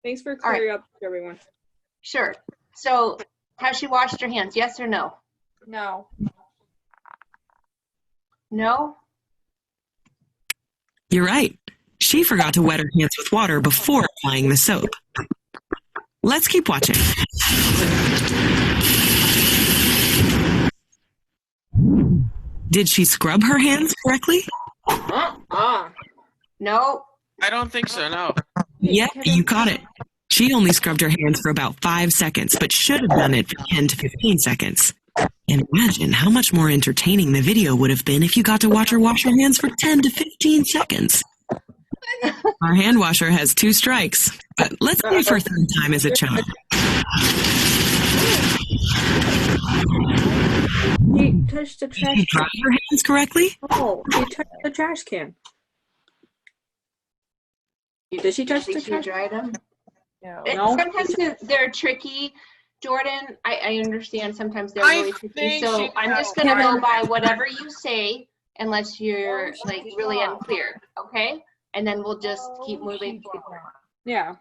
Thanks for clearing up to everyone. Sure. So has she washed her hands? Yes or no? No. No? You're right. She forgot to wet her hands with water before applying the soap. Let's keep watching. Did she scrub her hands correctly? No. I don't think so, no. Yep, you caught it. She only scrubbed her hands for about 5 seconds, but should have done it for 10 to 15 seconds. Imagine how much more entertaining the video would have been if you got to watch her wash her hands for 10 to 15 seconds. Our hand washer has 2 strikes, but let's see if her third time is a charm. He touched the trash Did you dry your hands correctly? Oh, he touched the trash can. Did she touch the trash can? No. Sometimes they're tricky. Jordan, I understand sometimes they're really tricky. So I'm just going to go by whatever you say unless you're like really unclear. Okay? And then we'll just keep moving forward. Yeah.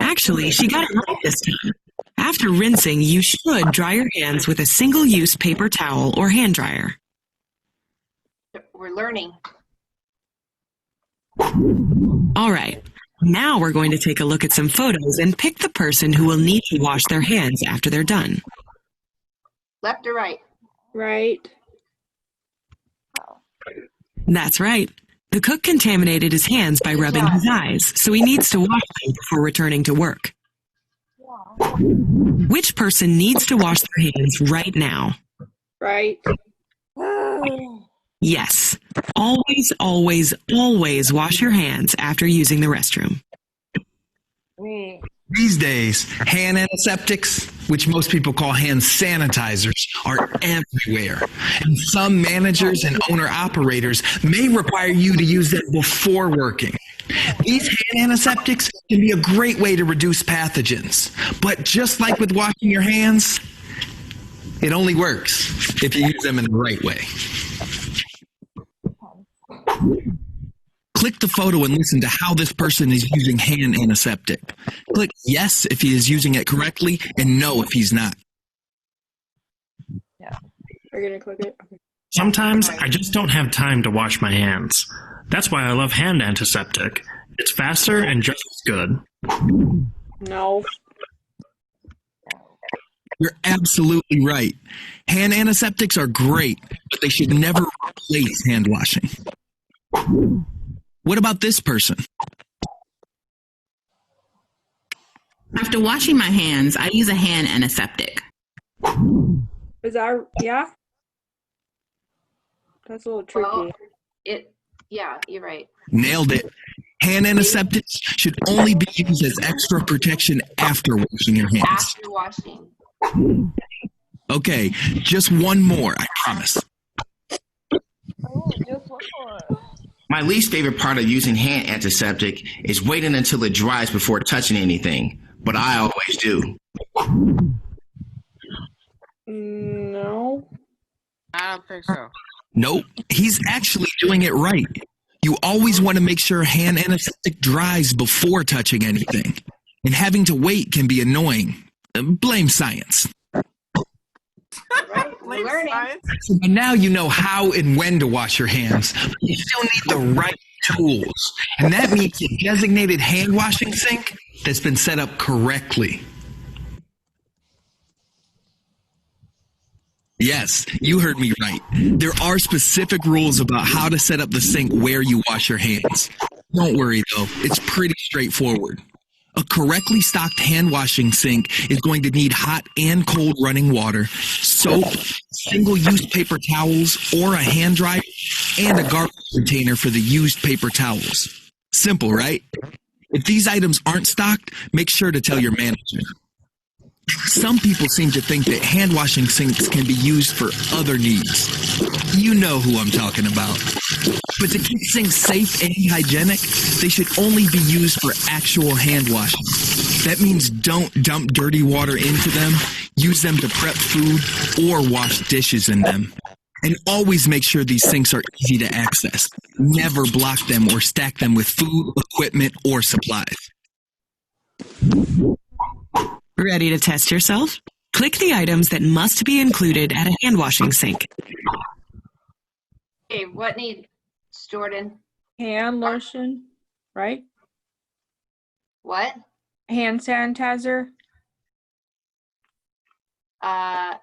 Actually, she got it right this time. After rinsing, you should dry your hands with a single-use paper towel or hand dryer. We're learning. All right. Now we're going to take a look at some photos and pick the person who will need to wash their hands after they're done. Left or right? Right. That's right. The cook contaminated his hands by rubbing his eyes, so he needs to wash them before returning to work. Which person needs to wash their hands right now? Right. Yes. Always, always, always wash your hands after using the restroom. These days, hand antiseptics, which most people call hand sanitizers, are everywhere. And some managers and owner-operators may require you to use them before working. These hand antiseptics can be a great way to reduce pathogens. But just like with washing your hands, it only works if you use them in the right way. Click the photo and listen to how this person is using hand antiseptic. Click yes if he is using it correctly and no if he's not. Are you gonna click it? Okay. Sometimes I just don't have time to wash my hands. That's why I love hand antiseptic. It's faster and just as good. No. You're absolutely right. Hand antiseptics are great, but they should never replace hand washing. What about this person? After washing my hands, I use a hand antiseptic. Is that, yeah? That's a little tricky. Well, yeah, you're right. Nailed it. Hand antiseptics should only be used as extra protection after washing your hands. After washing. Okay, just one more, I promise. My least favorite part of using hand antiseptic is waiting until it dries before touching anything, but I always do. No. I don't think so. Nope, he's actually doing it right. You always want to make sure hand antiseptic dries before touching anything. And having to wait can be annoying. Blame science. Learning. So by now you know how and when to wash your hands. You still need the right tools. And that means a designated hand washing sink that's been set up correctly. Yes, you heard me right. There are specific rules about how to set up the sink where you wash your hands. Don't worry though, it's pretty straightforward. A correctly stocked hand washing sink is going to need hot and cold running water, soap, single-use paper towels, or a hand dryer, and a garbage container for the used paper towels. Simple, right? If these items aren't stocked, make sure to tell your manager. Some people seem to think that hand washing sinks can be used for other needs. You know who I'm talking about. But to keep sinks safe and hygienic, they should only be used for actual hand washing. That means don't dump dirty water into them, use them to prep food, or wash dishes in them. And always make sure these sinks are easy to access. Never block them or stack them with food, equipment, or supplies. Ready to test yourself? Click the items that must be included at a hand washing sink. Okay, what needs, Jordan? Hand lotion, right? What? Hand sanitizer. Hand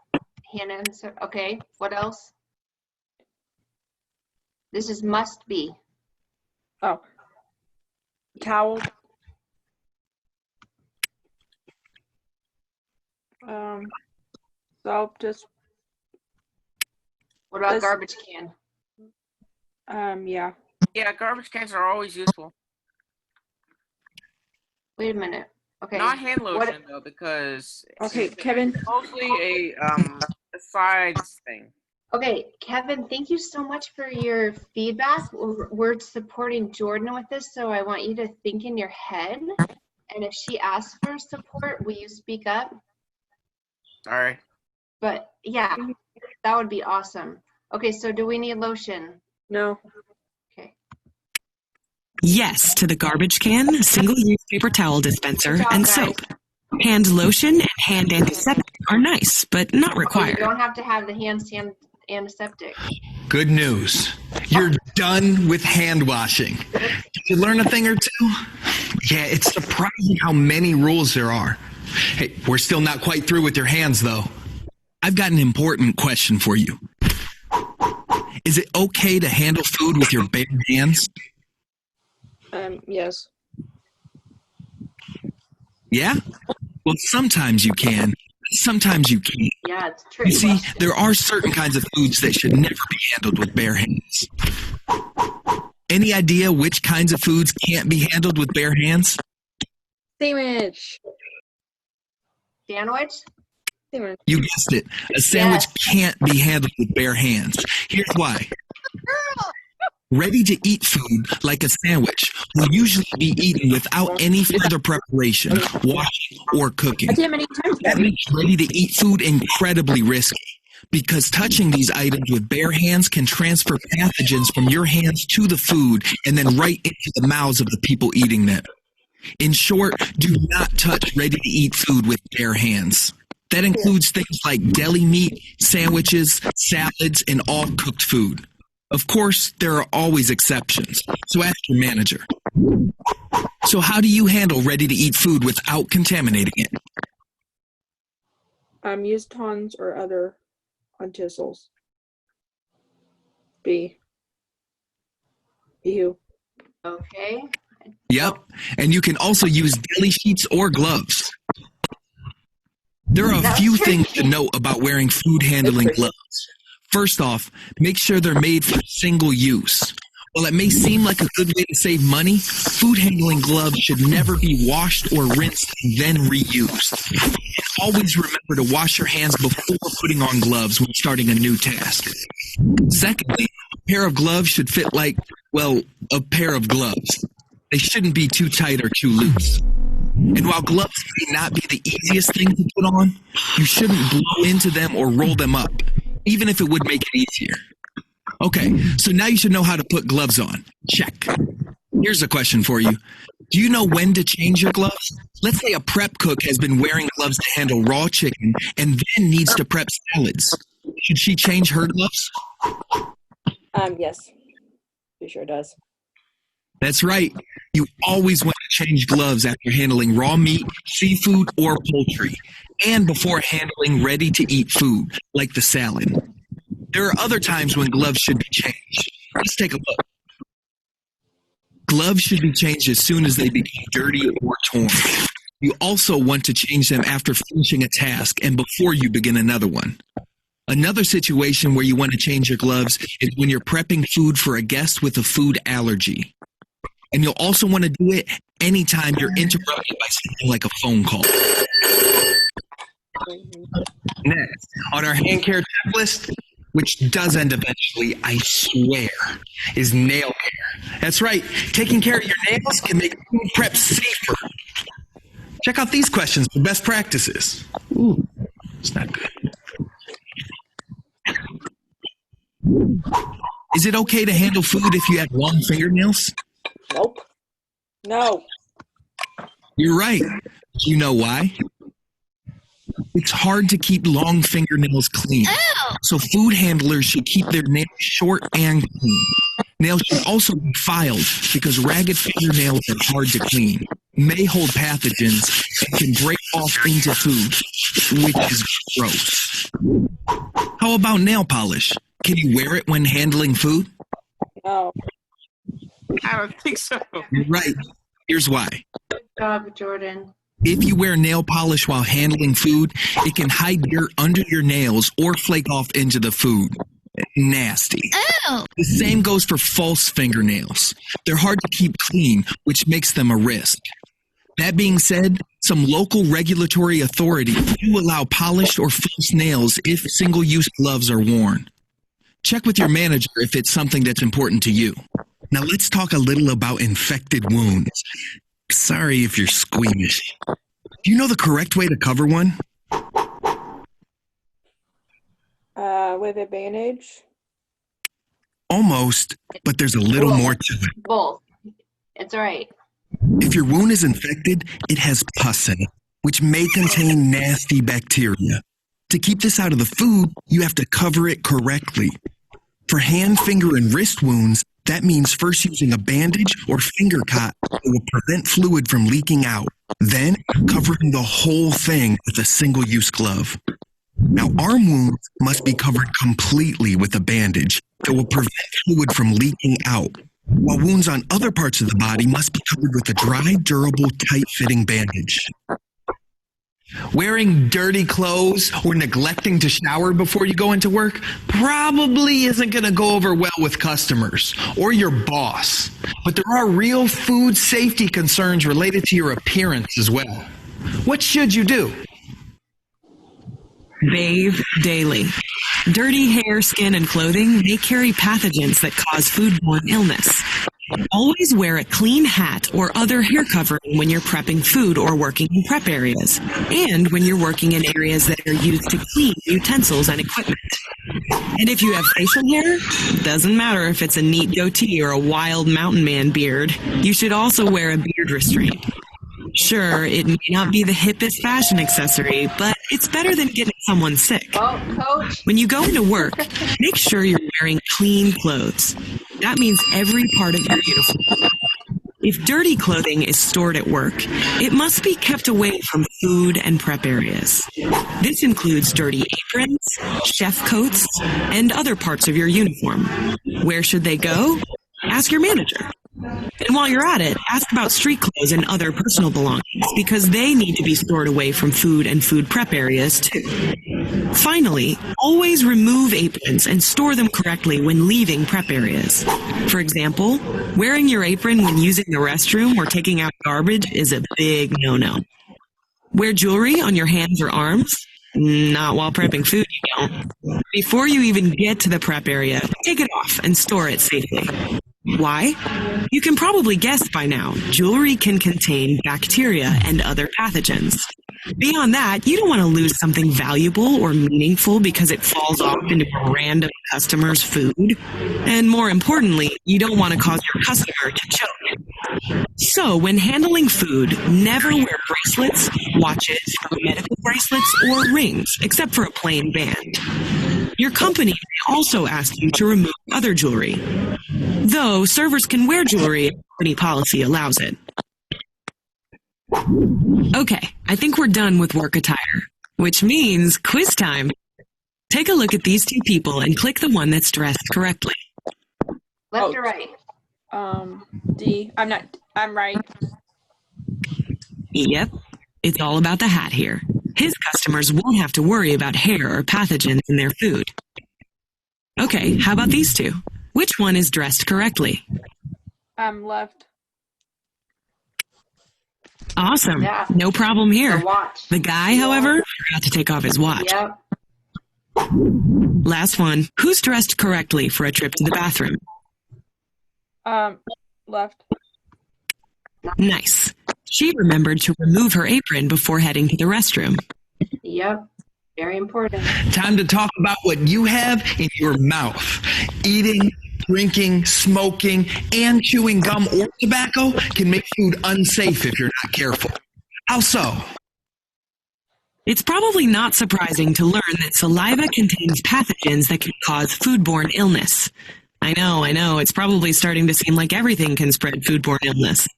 answer. Okay, what else? This is must be. Oh. Towel. Soap, just. What about garbage can? Yeah. Yeah, garbage cans are always useful. Wait a minute. Okay. Not hand lotion though, because okay, Kevin. Mostly a sides thing. Okay, Kevin, thank you so much for your feedback. We're supporting Jordan with this, so I want you to think in your head. And if she asks for support, will you speak up? Sorry. But yeah, that would be awesome. Okay, so do we need lotion? No. Okay. Yes to the garbage can, single-use paper towel dispenser, Good job, and guys. soap. Hand lotion and hand antiseptic are nice, but not You required. don't have to have the hand antiseptic. Good news. You're done with hand washing. Did you learn a thing or two? Yeah, it's surprising how many rules there are. Hey, we're still not quite through with your hands, though. I've got an important question for you. Is it okay to handle food with your bare hands? Yes. Yeah? Well, sometimes you can. Sometimes you can't. Yeah, it's true. You see, there are certain kinds of foods that should never be handled with bare hands. Any idea which kinds of foods can't be handled with bare hands? Sandwich. Sandwich? You guessed it. A sandwich can't be handled with bare hands. Here's why. Ready-to-eat food, like a sandwich, will usually be eaten without any further preparation, washing, or cooking. That makes ready-to-eat food incredibly risky, because touching these items with bare hands can transfer pathogens from your hands to the food and then right into the mouths of the people eating them. In short, do not touch ready-to-eat food with bare hands. That includes things like deli meat, sandwiches, salads, and all cooked food. Of course, there are always exceptions, so ask your manager. So how do you handle ready-to-eat food without contaminating it? Use tongs or other utensils. B. Ew. Okay. Yep, and you can also use deli sheets or gloves. There are a few things to note about wearing food handling gloves. First off, make sure they're made for single use. While it may seem like a good way to save money, food handling gloves should never be washed or rinsed and then reused. And always remember to wash your hands before putting on gloves when starting a new task. Secondly, a pair of gloves should fit like, well, a pair of gloves. They shouldn't be too tight or too loose. And while gloves may not be the easiest thing to put on, you shouldn't blow into them or roll them up, even if it would make it easier. Okay, so now you should know how to put gloves on. Check. Here's a question for you. Do you know when to change your gloves? Let's say a prep cook has been wearing gloves to handle raw chicken and then needs to prep salads. Should she change her gloves? Yes. She sure does. That's right. You always want to change gloves after handling raw meat, seafood, or poultry, and before handling ready-to-eat food, like the salad. There are other times when gloves should be changed. Let's take a look. Gloves should be changed as soon as they become dirty or torn. You also want to change them after finishing a task and before you begin another one. Another situation where you want to change your gloves is when you're prepping food for a guest with a food allergy. And you'll also want to do it anytime you're interrupted by something like a phone call. Next, on our hand care checklist, which does end eventually, I swear, is nail care. That's right, taking care of your nails can make food prep safer. Check out these questions for best practices. Ooh, it's not good. Is it okay to handle food if you have long fingernails? Nope. No. You're right. Do you know why? It's hard to keep long fingernails clean. So food handlers should keep their nails short and clean. Nails should also be filed because ragged fingernails are hard to clean, may hold pathogens, and can break off into food, which is gross. How about nail polish? Can you wear it when handling food? No. I don't think so. You're right. Here's why. Good job, Jordan. If you wear nail polish while handling food, it can hide dirt under your nails or flake off into the food. Nasty. Oh. The same goes for false fingernails. They're hard to keep clean, which makes them a risk. That being said, some local regulatory authorities do allow polished or false nails if single-use gloves are worn. Check with your manager if it's something that's important to you. Now let's talk a little about infected wounds. Sorry if you're squeamish. Do you know the correct way to cover one? With a bandage. Almost, but there's a little more to it. Both. It's all right. If your wound is infected, it has pus in it, which may contain nasty bacteria. To keep this out of the food, you have to cover it correctly. For hand, finger, and wrist wounds, that means first using a bandage or finger cot that will prevent fluid from leaking out. Then, covering the whole thing with a single-use glove. Now, arm wounds must be covered completely with a bandage that will prevent fluid from leaking out, while wounds on other parts of the body must be covered with a dry, durable, tight-fitting bandage. Wearing dirty clothes or neglecting to shower before you go into work probably isn't going to go over well with customers or your boss. But there are real food safety concerns related to your appearance as well. What should you do? Bathe daily. Dirty hair, skin, and clothing may carry pathogens that cause foodborne illness. Always wear a clean hat or other hair covering when you're prepping food or working in prep areas, and when you're working in areas that are used to clean utensils and equipment. And if you have facial hair, doesn't matter if it's a neat goatee or a wild mountain man beard, you should also wear a beard restraint. Sure, it may not be the hippest fashion accessory, but it's better than getting someone sick. Oh, Coach. When you go into work, make sure you're wearing clean clothes. That means every part of your uniform. If dirty clothing is stored at work, it must be kept away from food and prep areas. This includes dirty aprons, chef coats, and other parts of your uniform. Where should they go? Ask your manager. And while you're at it, ask about street clothes and other personal belongings, because they need to be stored away from food and food prep areas too. Finally, always remove aprons and store them correctly when leaving prep areas. For example, wearing your apron when using the restroom or taking out garbage is a big no-no. Wear jewelry on your hands or arms? Not while prepping food, you don't. Before you even get to the prep area, take it off and store it safely. Why? You can probably guess by now, jewelry can contain bacteria and other pathogens. Beyond that, you don't want to lose something valuable or meaningful because it falls off into a random customer's food. And more importantly, you don't want to cause your customer to choke. So when handling food, never wear bracelets, watches, medical bracelets, or rings, except for a plain band. Your company may also ask you to remove other jewelry, though servers can wear jewelry if company policy allows it. Okay, I think we're done with work attire, which means quiz time. Take a look at these two people and click the one that's dressed correctly. Left or right? D. I'm right. Yep, it's all about the hat here. His customers won't have to worry about hair or pathogens in their food. Okay, how about these two? Which one is dressed correctly? Left. Awesome. Yeah. No problem here. The watch. The guy, however, forgot to take off his watch. Yep. Last one. Who's dressed correctly for a trip to the bathroom? Left. Nice. She remembered to remove her apron before heading to the restroom. Yep. Very important. Time to talk about what you have in your mouth. Eating, drinking, smoking, and chewing gum or tobacco can make food unsafe if you're not careful. How so? It's probably not surprising to learn that saliva contains pathogens that can cause foodborne illness. I know, it's probably starting to seem like everything can spread foodborne illness.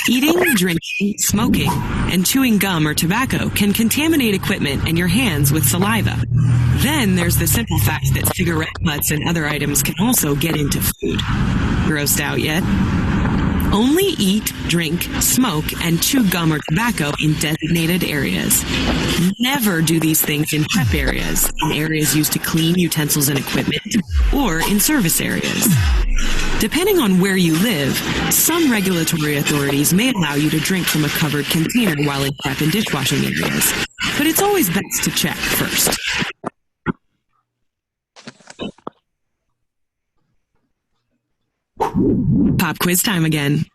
Eating, drinking, smoking, and chewing gum or tobacco can contaminate equipment and your hands with saliva. Then there's the simple fact that cigarette butts and other items can also get into food. Grossed out yet? Only eat, drink, smoke, and chew gum or tobacco in designated areas. Never do these things in prep areas, in areas used to clean utensils and equipment, or in service areas. Depending on where you live, some regulatory authorities may allow you to drink from a covered container while in prep and dishwashing areas, but it's always best to check first. Pop quiz time again.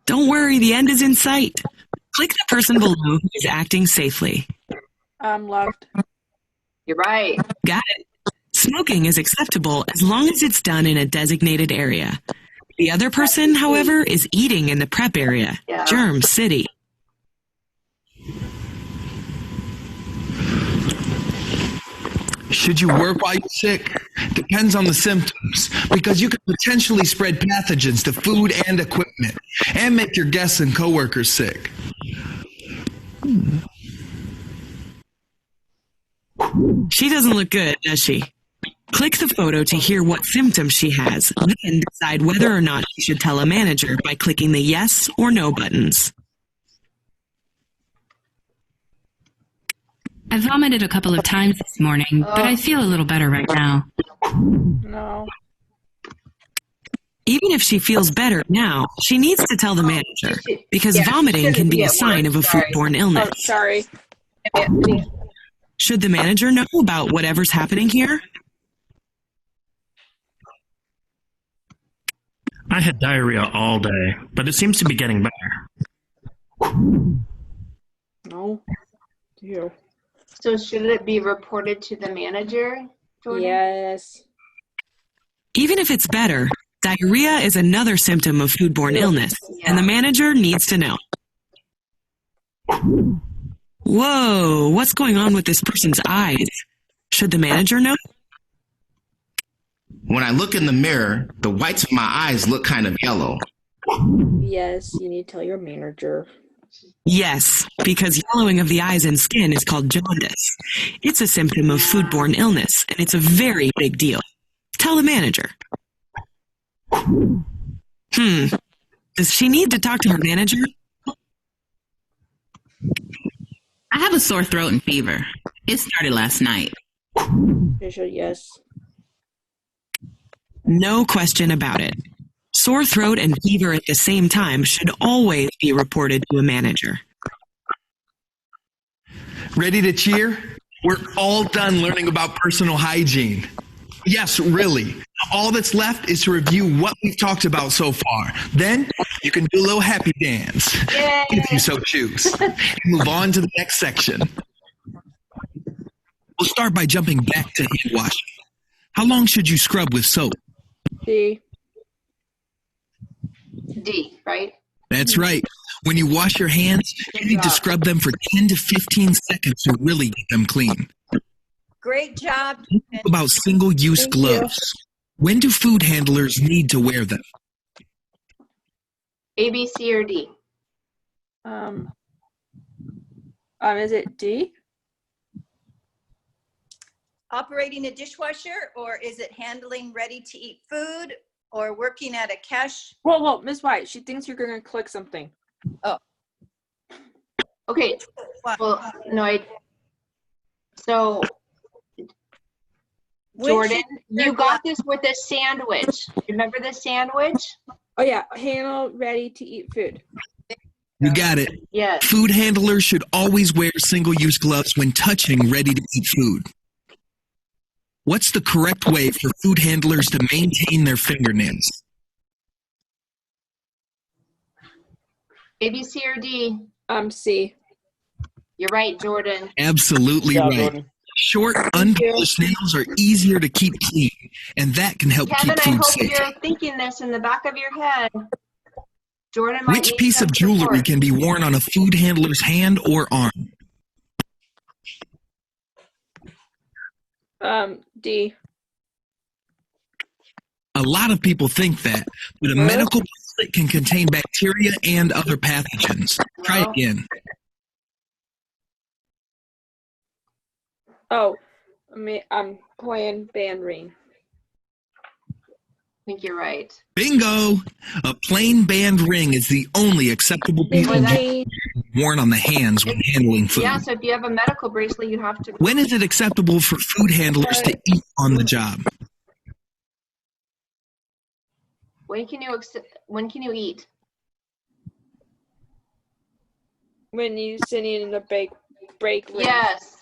Don't worry, the end is in sight. Click the person below who is acting safely. Left. You're right. Got it. Smoking is acceptable as long as it's done in a designated area. The other person, however, is eating in the prep area. Yeah. Germ City. Should you work while you're sick? Depends on the symptoms, because you could potentially spread pathogens to food and equipment, and make your guests and coworkers sick. She doesn't look good, does she? Click the photo to hear what symptoms she has, then decide whether or not she should tell a manager by clicking the yes or no buttons. I vomited a couple of times this morning, but I feel a little better right now. No. Even if she feels better now, she needs to tell the manager, because vomiting can be a sign of a foodborne illness. Oh, sorry. Should the manager know about whatever's happening here? I had diarrhea all day, but it seems to be getting better. No. Ew. So should it be reported to the manager, Jordan? Yes. Even if it's better, diarrhea is another symptom of foodborne illness, and the manager needs to know. Whoa, what's going on with this person's eyes? Should the manager know? When I look in the mirror, the whites of my eyes look kind of yellow. Yes, you need to tell your manager. Yes, because yellowing of the eyes and skin is called jaundice. It's a symptom of foodborne illness, and it's a very big deal. Tell the manager. Does she need to talk to her manager? I have a sore throat and fever. It started last night. Yes. No question about it. Sore throat and fever at the same time should always be reported to a manager. Ready to cheer? We're all done learning about personal hygiene. Yes, really. All that's left is to review what we've talked about so far. Then you can do a little happy dance, if you so choose, and move on to the next section. We'll start by jumping back to hand washing. How long should you scrub with soap? D, right? That's right. When you wash your hands, you need to scrub them for 10 to 15 seconds to really get them clean. Great job. What about single-use gloves? When do food handlers need to wear them? A, B, C, or D? Is it D? Operating a dishwasher, or is it handling ready-to-eat food, or working at a cash? Whoa, Miss White, she thinks you're gonna click something. Oh. Okay. Well, no, So, Jordan, you got this with a sandwich. Remember the sandwich? Oh yeah, handle ready to eat food. You got it. Yes. Food handlers should always wear single-use gloves when touching ready-to-eat food. What's the correct way for food handlers to maintain their fingernails? A, B, C, or D? C. You're right, Jordan. Absolutely right. Jordan. Short, unpolished nails are easier to keep clean, and that can help Kevin, keep food I hope safe. you're thinking this in the back of your head. Jordan might Which need piece some of jewelry support. can be worn on a food handler's hand or arm? D. A lot of people think that, but a medical bracelet can contain bacteria and other pathogens. Try again. Oh, I'm playing band ring. I think you're right. Bingo! A plain band ring is the only acceptable piece of jewelry worn on the hands when handling food. Yeah, so if you have a medical bracelet, you have to. When is it acceptable for food handlers to eat on the job? When can you eat? When you sitting in the break room. Yes.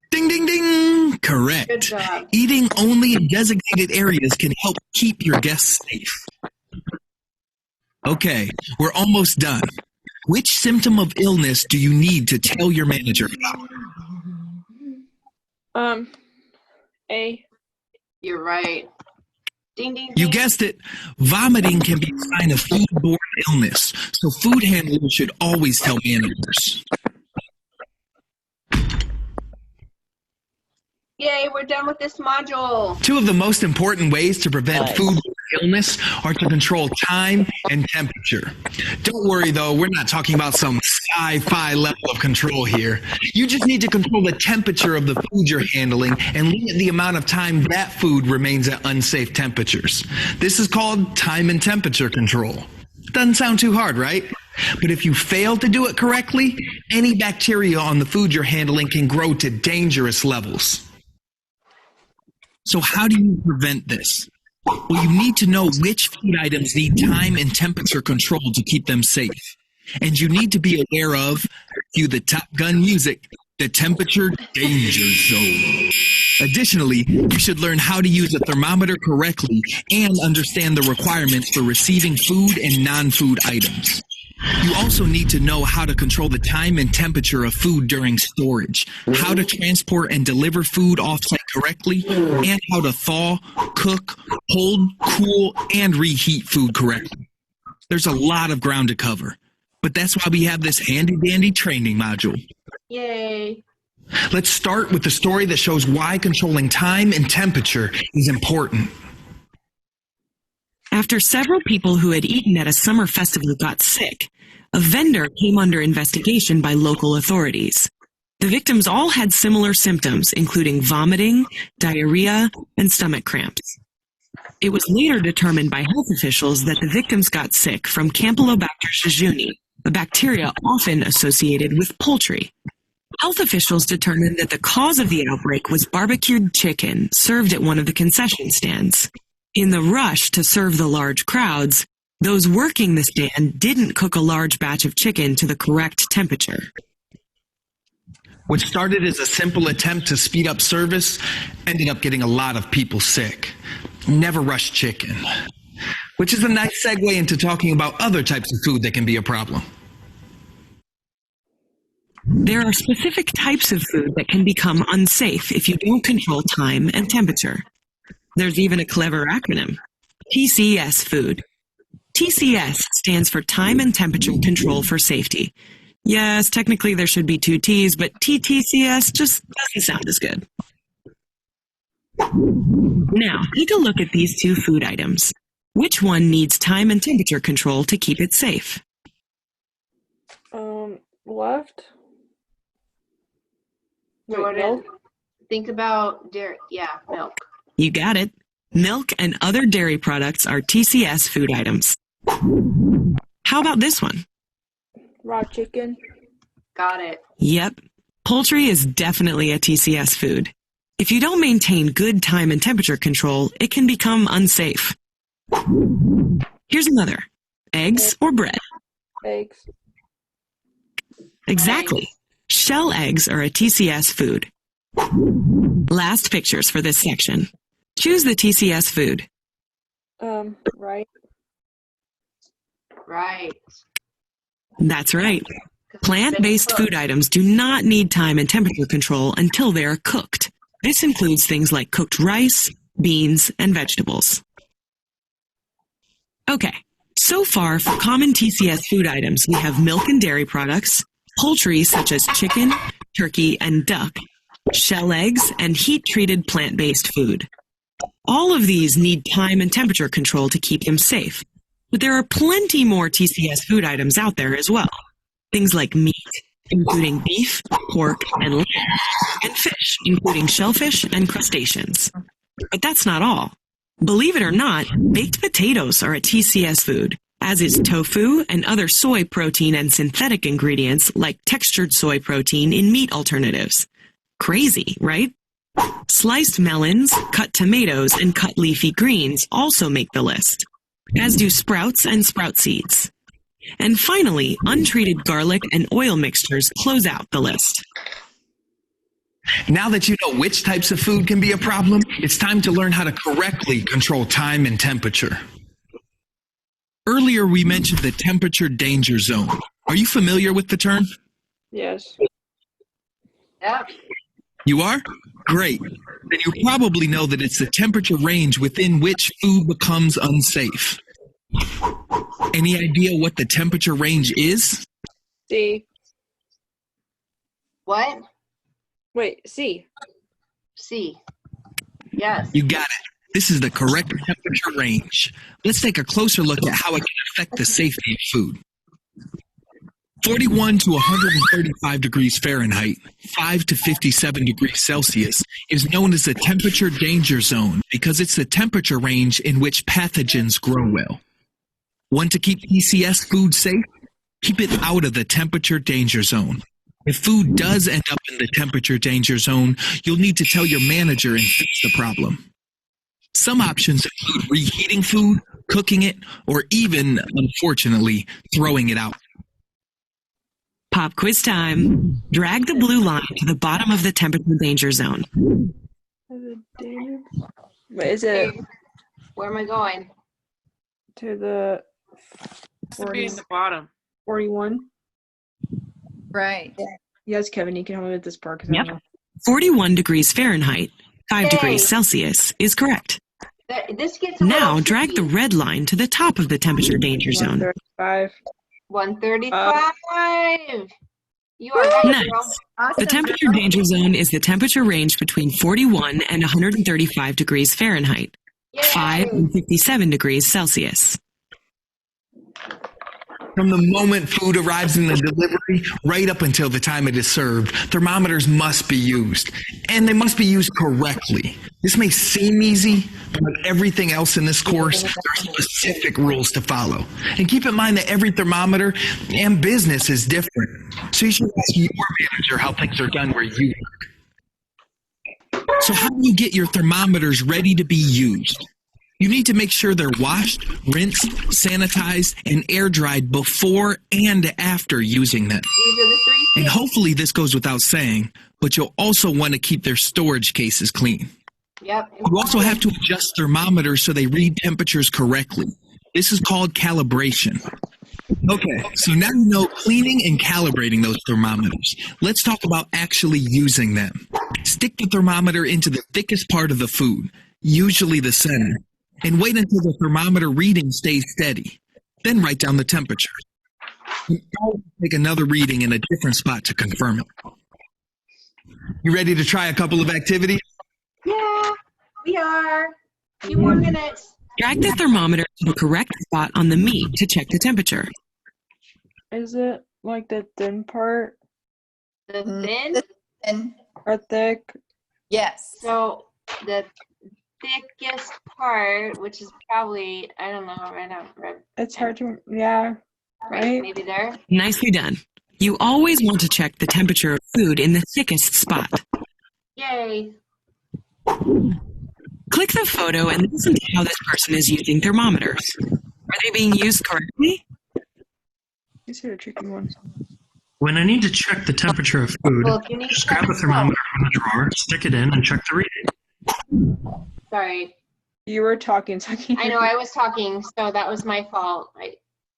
Ding, ding, ding! Correct. Good job. Eating only in designated areas can help keep your guests safe. Okay, we're almost done. Which symptom of illness do you need to tell your manager about? A. You're right. Ding, ding, ding. You guessed it. Vomiting can be a sign of foodborne illness, so food handlers should always tell managers. Yay, we're done with this module. Two of the most important ways to prevent foodborne illness are to control time and temperature. Don't worry, though, we're not talking about some sci-fi level of control here. You just need to control the temperature of the food you're handling and limit the amount of time that food remains at unsafe temperatures. This is called time and temperature control. Doesn't sound too hard, right? But if you fail to do it correctly, any bacteria on the food you're handling can grow to dangerous levels. So how do you prevent this? Well, you need to know which food items need time and temperature control to keep them safe. And you need to be aware of, cue the Top Gun music, the temperature danger zone. Additionally, you should learn how to use a thermometer correctly and understand the requirements for receiving food and non-food items. You also need to know how to control the time and temperature of food during storage, how to transport and deliver food offsite correctly, and how to thaw, cook, hold, cool, and reheat food correctly. There's a lot of ground to cover, but that's why we have this handy-dandy training module. Yay. Let's start with the story that shows why controlling time and temperature is important. After several people who had eaten at a summer festival got sick, a vendor came under investigation by local authorities. The victims all had similar symptoms, including vomiting, diarrhea, and stomach cramps. It was later determined by health officials that the victims got sick from Campylobacter jejuni, a bacteria often associated with poultry. Health officials determined that the cause of the outbreak was barbecued chicken served at one of the concession stands. In the rush to serve the large crowds, those working the stand didn't cook a large batch of chicken to the correct temperature. What started as a simple attempt to speed up service ended up getting a lot of people sick. Never rush chicken. Which is a nice segue into talking about other types of food that can be a problem. There are specific types of food that can become unsafe if you don't control time and temperature. There's even a clever acronym, TCS food. TCS stands for Time and Temperature Control for Safety. Yes, technically there should be 2 T's, but TTCS just doesn't sound as good. Now, take a look at these 2 food items. Which one needs time and temperature control to keep it safe? Left. Wait, Jordan, milk? think about dairy. Yeah, milk. You got it. Milk and other dairy products are TCS food items. How about this one? Raw chicken. Got it. Yep. Poultry is definitely a TCS food. If you don't maintain good time and temperature control, it can become unsafe. Here's another. Eggs or bread? Eggs. Exactly. Shell eggs are a TCS food. Last pictures for this section. Choose the TCS food. Right. Right. That's right. Plant-based food items do not need time and temperature control until they are cooked. This includes things like cooked rice, beans, and vegetables. Okay, so far for common TCS food items, we have milk and dairy products, poultry such as chicken, turkey, and duck, shell eggs, and heat-treated plant-based food. All of these need time and temperature control to keep them safe. But there are plenty more TCS food items out there as well. Things like meat, including beef, pork, and lamb, and fish, including shellfish and crustaceans. But that's not all. Believe it or not, baked potatoes are a TCS food, as is tofu and other soy protein and synthetic ingredients like textured soy protein in meat alternatives. Crazy, right? Sliced melons, cut tomatoes, and cut leafy greens also make the list, as do sprouts and sprout seeds. And finally, untreated garlic and oil mixtures close out the list. Now that you know which types of food can be a problem, it's time to learn how to correctly control time and temperature. Earlier, we mentioned the temperature danger zone. Are you familiar with the term? Yes. Yep. You are? Great. Then you probably know that it's the temperature range within which food becomes unsafe. Any idea what the temperature range is? C. What? Wait, C. C. Yes. You got it. This is the correct temperature range. Let's take a closer look at how it can affect the safety of food. 41 to 135 degrees Fahrenheit, 5 to 57 degrees Celsius, is known as the temperature danger zone because it's the temperature range in which pathogens grow well. Want to keep PCS food safe? Keep it out of the temperature danger zone. If food does end up in the temperature danger zone, you'll need to tell your manager and fix the problem. Some options include reheating food, cooking it, or even, unfortunately, throwing it out. Pop quiz time. Drag the blue line to the bottom of the temperature danger zone. Wait, is it Where am I going? to the It's to be in the bottom. 41? Right. Yes, Kevin, you can help me with this part. 'Cause I don't know. 41 degrees Fahrenheit, 5 Yay. degrees Celsius is correct. This gets a Now little drag the red line to the top of the temperature danger zone. 135. 135. You are right, Nice. girl. The temperature danger zone is the temperature range between 41 and 135 degrees Fahrenheit, 5 and 57 degrees Celsius. From the moment food arrives in the delivery, right up until the time it is served, thermometers must be used. And they must be used correctly. This may seem easy, but like everything else in this course, there are specific rules to follow. And keep in mind that every thermometer and business is different. So you should ask your manager how things are done where you work. So how do you get your thermometers ready to be used? You need to make sure they're washed, rinsed, sanitized, and air dried before and after using them. These are the 3 And hopefully this goes without saying, but you'll also want to keep their storage cases clean. Yep. You also have to adjust thermometers so they read temperatures correctly. This is called calibration. Okay, so now you know cleaning and calibrating those thermometers. Let's talk about actually using them. Stick the thermometer into the thickest part of the food, usually the center, and wait until the thermometer reading stays steady. Then write down the temperature. You always take another reading in a different spot to confirm it. You ready to try a couple of activities? Yeah, we are. A few more minutes. Drag the thermometer to the correct spot on the meat to check the temperature. Is it like the thin part? The thin? Or thick? Yes. So the thickest part, which is probably, I don't know, right now. It's hard to, yeah. Right? Maybe there. Nicely done. You always want to check the temperature of food in the thickest spot. Yay. Click the photo and listen to how this person is using thermometers. Are they being used correctly? These are a tricky one. When I need to check the temperature of food, Well, if you need just to grab a thermometer from the drawer, stick it in, and check the reading. Sorry. You were talking, so I can't I know I was talking, so that was my fault.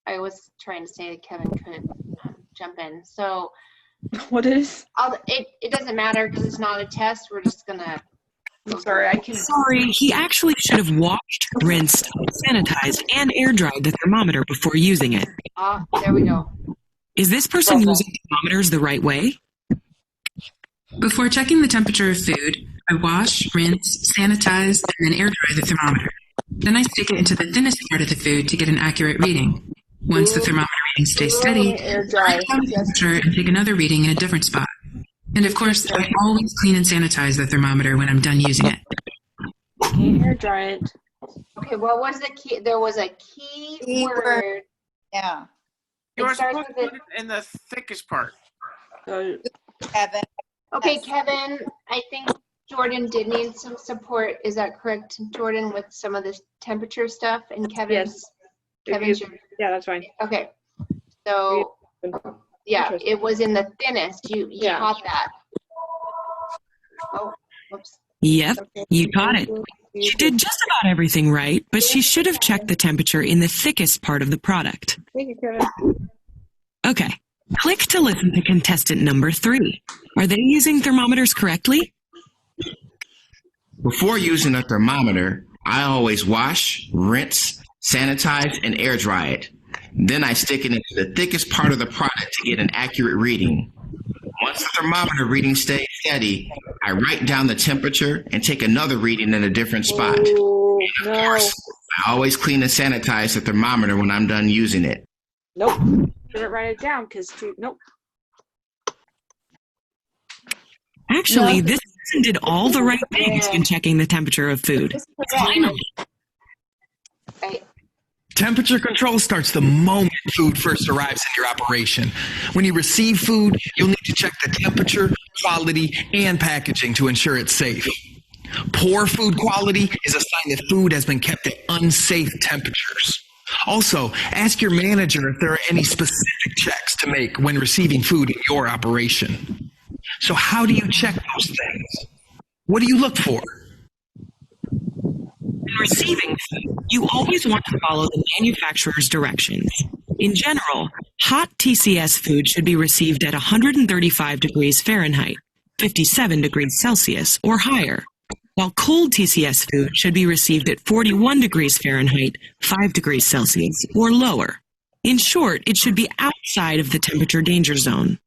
I was trying to say that Kevin could jump in. So what is? It doesn't matter because it's not a test. We're just gonna. I'm sorry, I can. Sorry, he actually should have washed, rinsed, sanitized, and air dried the thermometer before using it. There we go. Is this person using thermometers the right way? Before checking the temperature of food, I wash, rinse, sanitize, and then air dry the thermometer. Then I stick it into the thinnest part of the food to get an accurate reading. Once the thermometer reading stays steady, I write down the temperature and take another reading in a different spot. And of course, I always clean and sanitize the thermometer when I'm done using it. Can't air dry it. Okay, what was the key? There was a key word. Yeah. You are It starts supposed with to it. put it in the thickest part. Kevin. Okay, Kevin, I think Jordan did need some support. Is that correct, Jordan, with some of this temperature stuff? And Kevin's, Kevin's yeah, that's fine. okay. So, yeah, it was in the thinnest. You caught that. Oh, whoops. Yep, you caught it. She did just about everything right, but she should have checked the temperature in the thickest part of the product. Thank you, Kevin. Okay, click to listen to contestant number 3. Are they using thermometers correctly? Before using a thermometer, I always wash, rinse, sanitize, and air dry it. Then I stick it into the thickest part of the product to get an accurate reading. Once the thermometer reading stays steady, I write down the temperature and take another reading in a different spot. And of course, I always clean and sanitize the thermometer when I'm done using it. Nope. Didn't write it down because nope. Actually, this person did all the right things when checking the temperature of food. Finally. Temperature control starts the moment food first arrives in your operation. When you receive food, you'll need to check the temperature, quality, and packaging to ensure it's safe. Poor food quality is a sign that food has been kept at unsafe temperatures. Also, ask your manager if there are any specific checks to make when receiving food in your operation. So how do you check those things? What do you look for? When receiving food, you always want to follow the manufacturer's directions. In general, hot TCS food should be received at 135 degrees Fahrenheit, 57 degrees Celsius, or higher, while cold TCS food should be received at 41 degrees Fahrenheit, 5 degrees Celsius, or lower. In short, it should be outside of the temperature danger zone.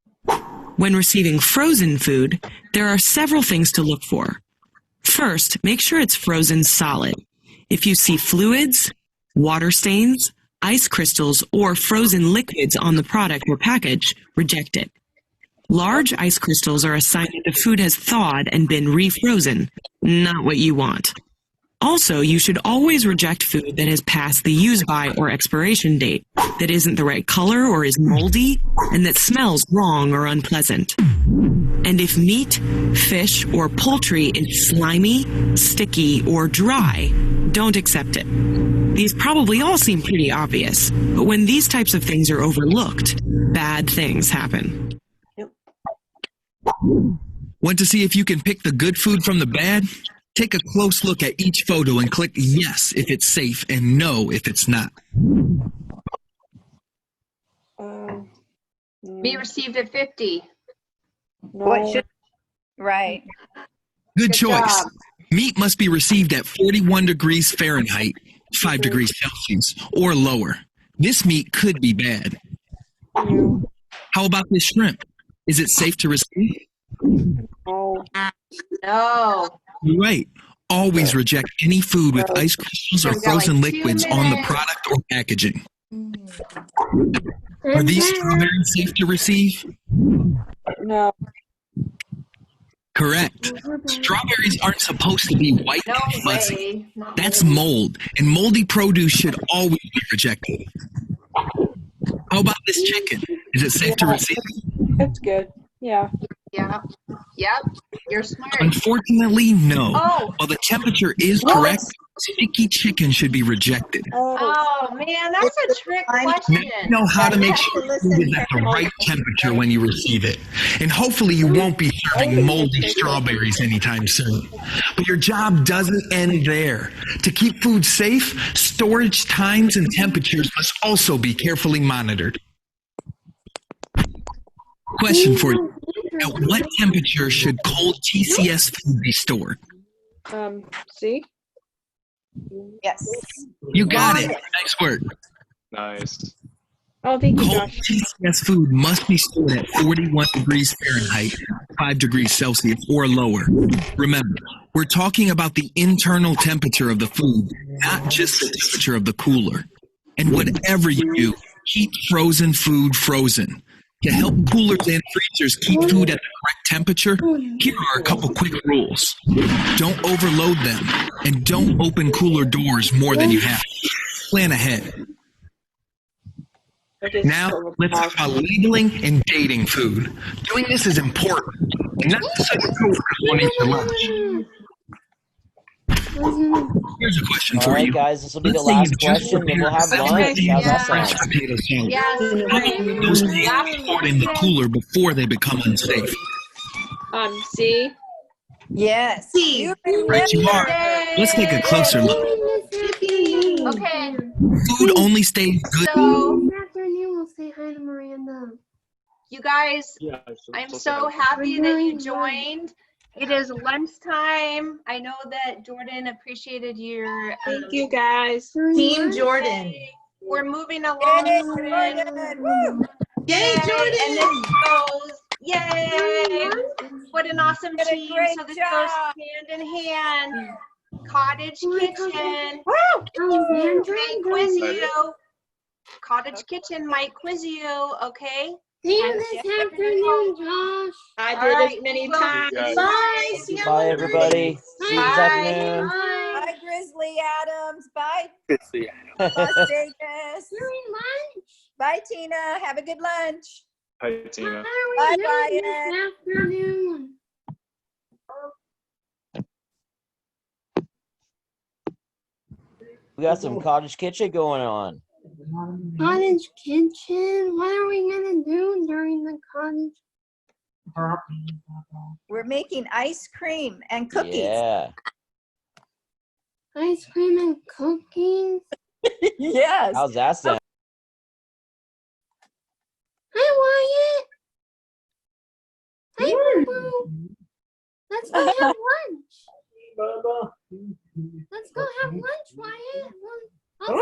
When receiving frozen food, there are several things to look for. First, make sure it's frozen solid. If you see fluids, water stains, ice crystals, or frozen liquids on the product or package, reject it. Large ice crystals are a sign that the food has thawed and been refrozen, not what you want. Also, you should always reject food that has passed the use-by or expiration date, that isn't the right color or is moldy, and that smells wrong or unpleasant. And if meat, fish, or poultry is slimy, sticky, or dry, don't accept it. These probably all seem pretty obvious, but when these types of things are overlooked, bad things happen. Want to see if you can pick the good food from the bad? Take a close look at each photo and click yes if it's safe and no if it's not. Be received at 50. What should, right. Good choice. Meat must be received at 41 degrees Fahrenheit, 5 degrees Celsius, or lower. This meat could be bad. How about this shrimp? Is it safe to receive? No. Right. Always reject any food with ice crystals or frozen liquids on the product or packaging. Are these strawberries safe to receive? No. Correct. Strawberries aren't supposed to be white and fuzzy. That's mold, and moldy produce should always be rejected. How about this chicken? Is it safe to receive? It's good. Yeah. Yeah. Yep. You're smart. Unfortunately, no. Oh. While the temperature is correct, sticky chicken should be rejected. Oh man, that's a trick question. You know how to make sure food is at the right temperature when you receive it. And hopefully you won't be serving moldy strawberries anytime soon. But your job doesn't end there. To keep food safe, storage times and temperatures must also be carefully monitored. Question for you. At what temperature should cold TCS food be stored? See? Yes. You got it. Nice work. Nice. Oh, thank you, Cold Josh. TCS food must be stored at 41 degrees Fahrenheit, 5 degrees Celsius, or lower. Remember, we're talking about the internal temperature of the food, not just the temperature of the cooler. And whatever you do, keep frozen food frozen. To help coolers and freezers keep food at the correct temperature, here are a couple quick rules. Don't overload them, and don't open cooler doors more than you have. Plan ahead. Now, let's talk about labeling and dating food. Doing this is important, and not so your coworkers won't eat your lunch. Here's a question for All right, you. guys, this will be the Let's say last you just question, then we'll have prepared lunch. How's that French sound? potato salad. Yes. How many of those things be stored in the cooler before they become unsafe? See? Yes. You Right you are. Let's take a closer look. Okay. Food only stays good. So, Afternoon, we'll say hi to Miranda. you guys, Yeah, I'm so happy that you joined. It is lunchtime. I know that Jordan appreciated your. Thank you, guys. Team Jordan. We're moving along. Yay, Jordan. Woo. Yay, Jordan. And this goes. Yay. What an awesome Did a team. great So this job. goes hand in hand. Cottage kitchen. Alexandra, Thank you. Cottage Kitchen might quiz you, okay? See you And this get ready to afternoon, go. Josh. I All did right, as many well, times. Bye. See you Bye, on everybody. See you this Bye. afternoon. Bye, Grizzly Adams. Bye, Grizzly Las Vegas. During lunch. Bye, Tina. Have a good lunch. Hi, Tina. Bye, Doing Wyatt. this afternoon. We got some cottage kitchen going on. Cottage kitchen. What are we gonna do during the cottage? We're making ice cream and cookies. Yeah. Ice cream and cookies. Yes. How's that sound? Hi, Wyatt. Hi, Boo. Let's go have lunch. Let's go have lunch, Wyatt. I'll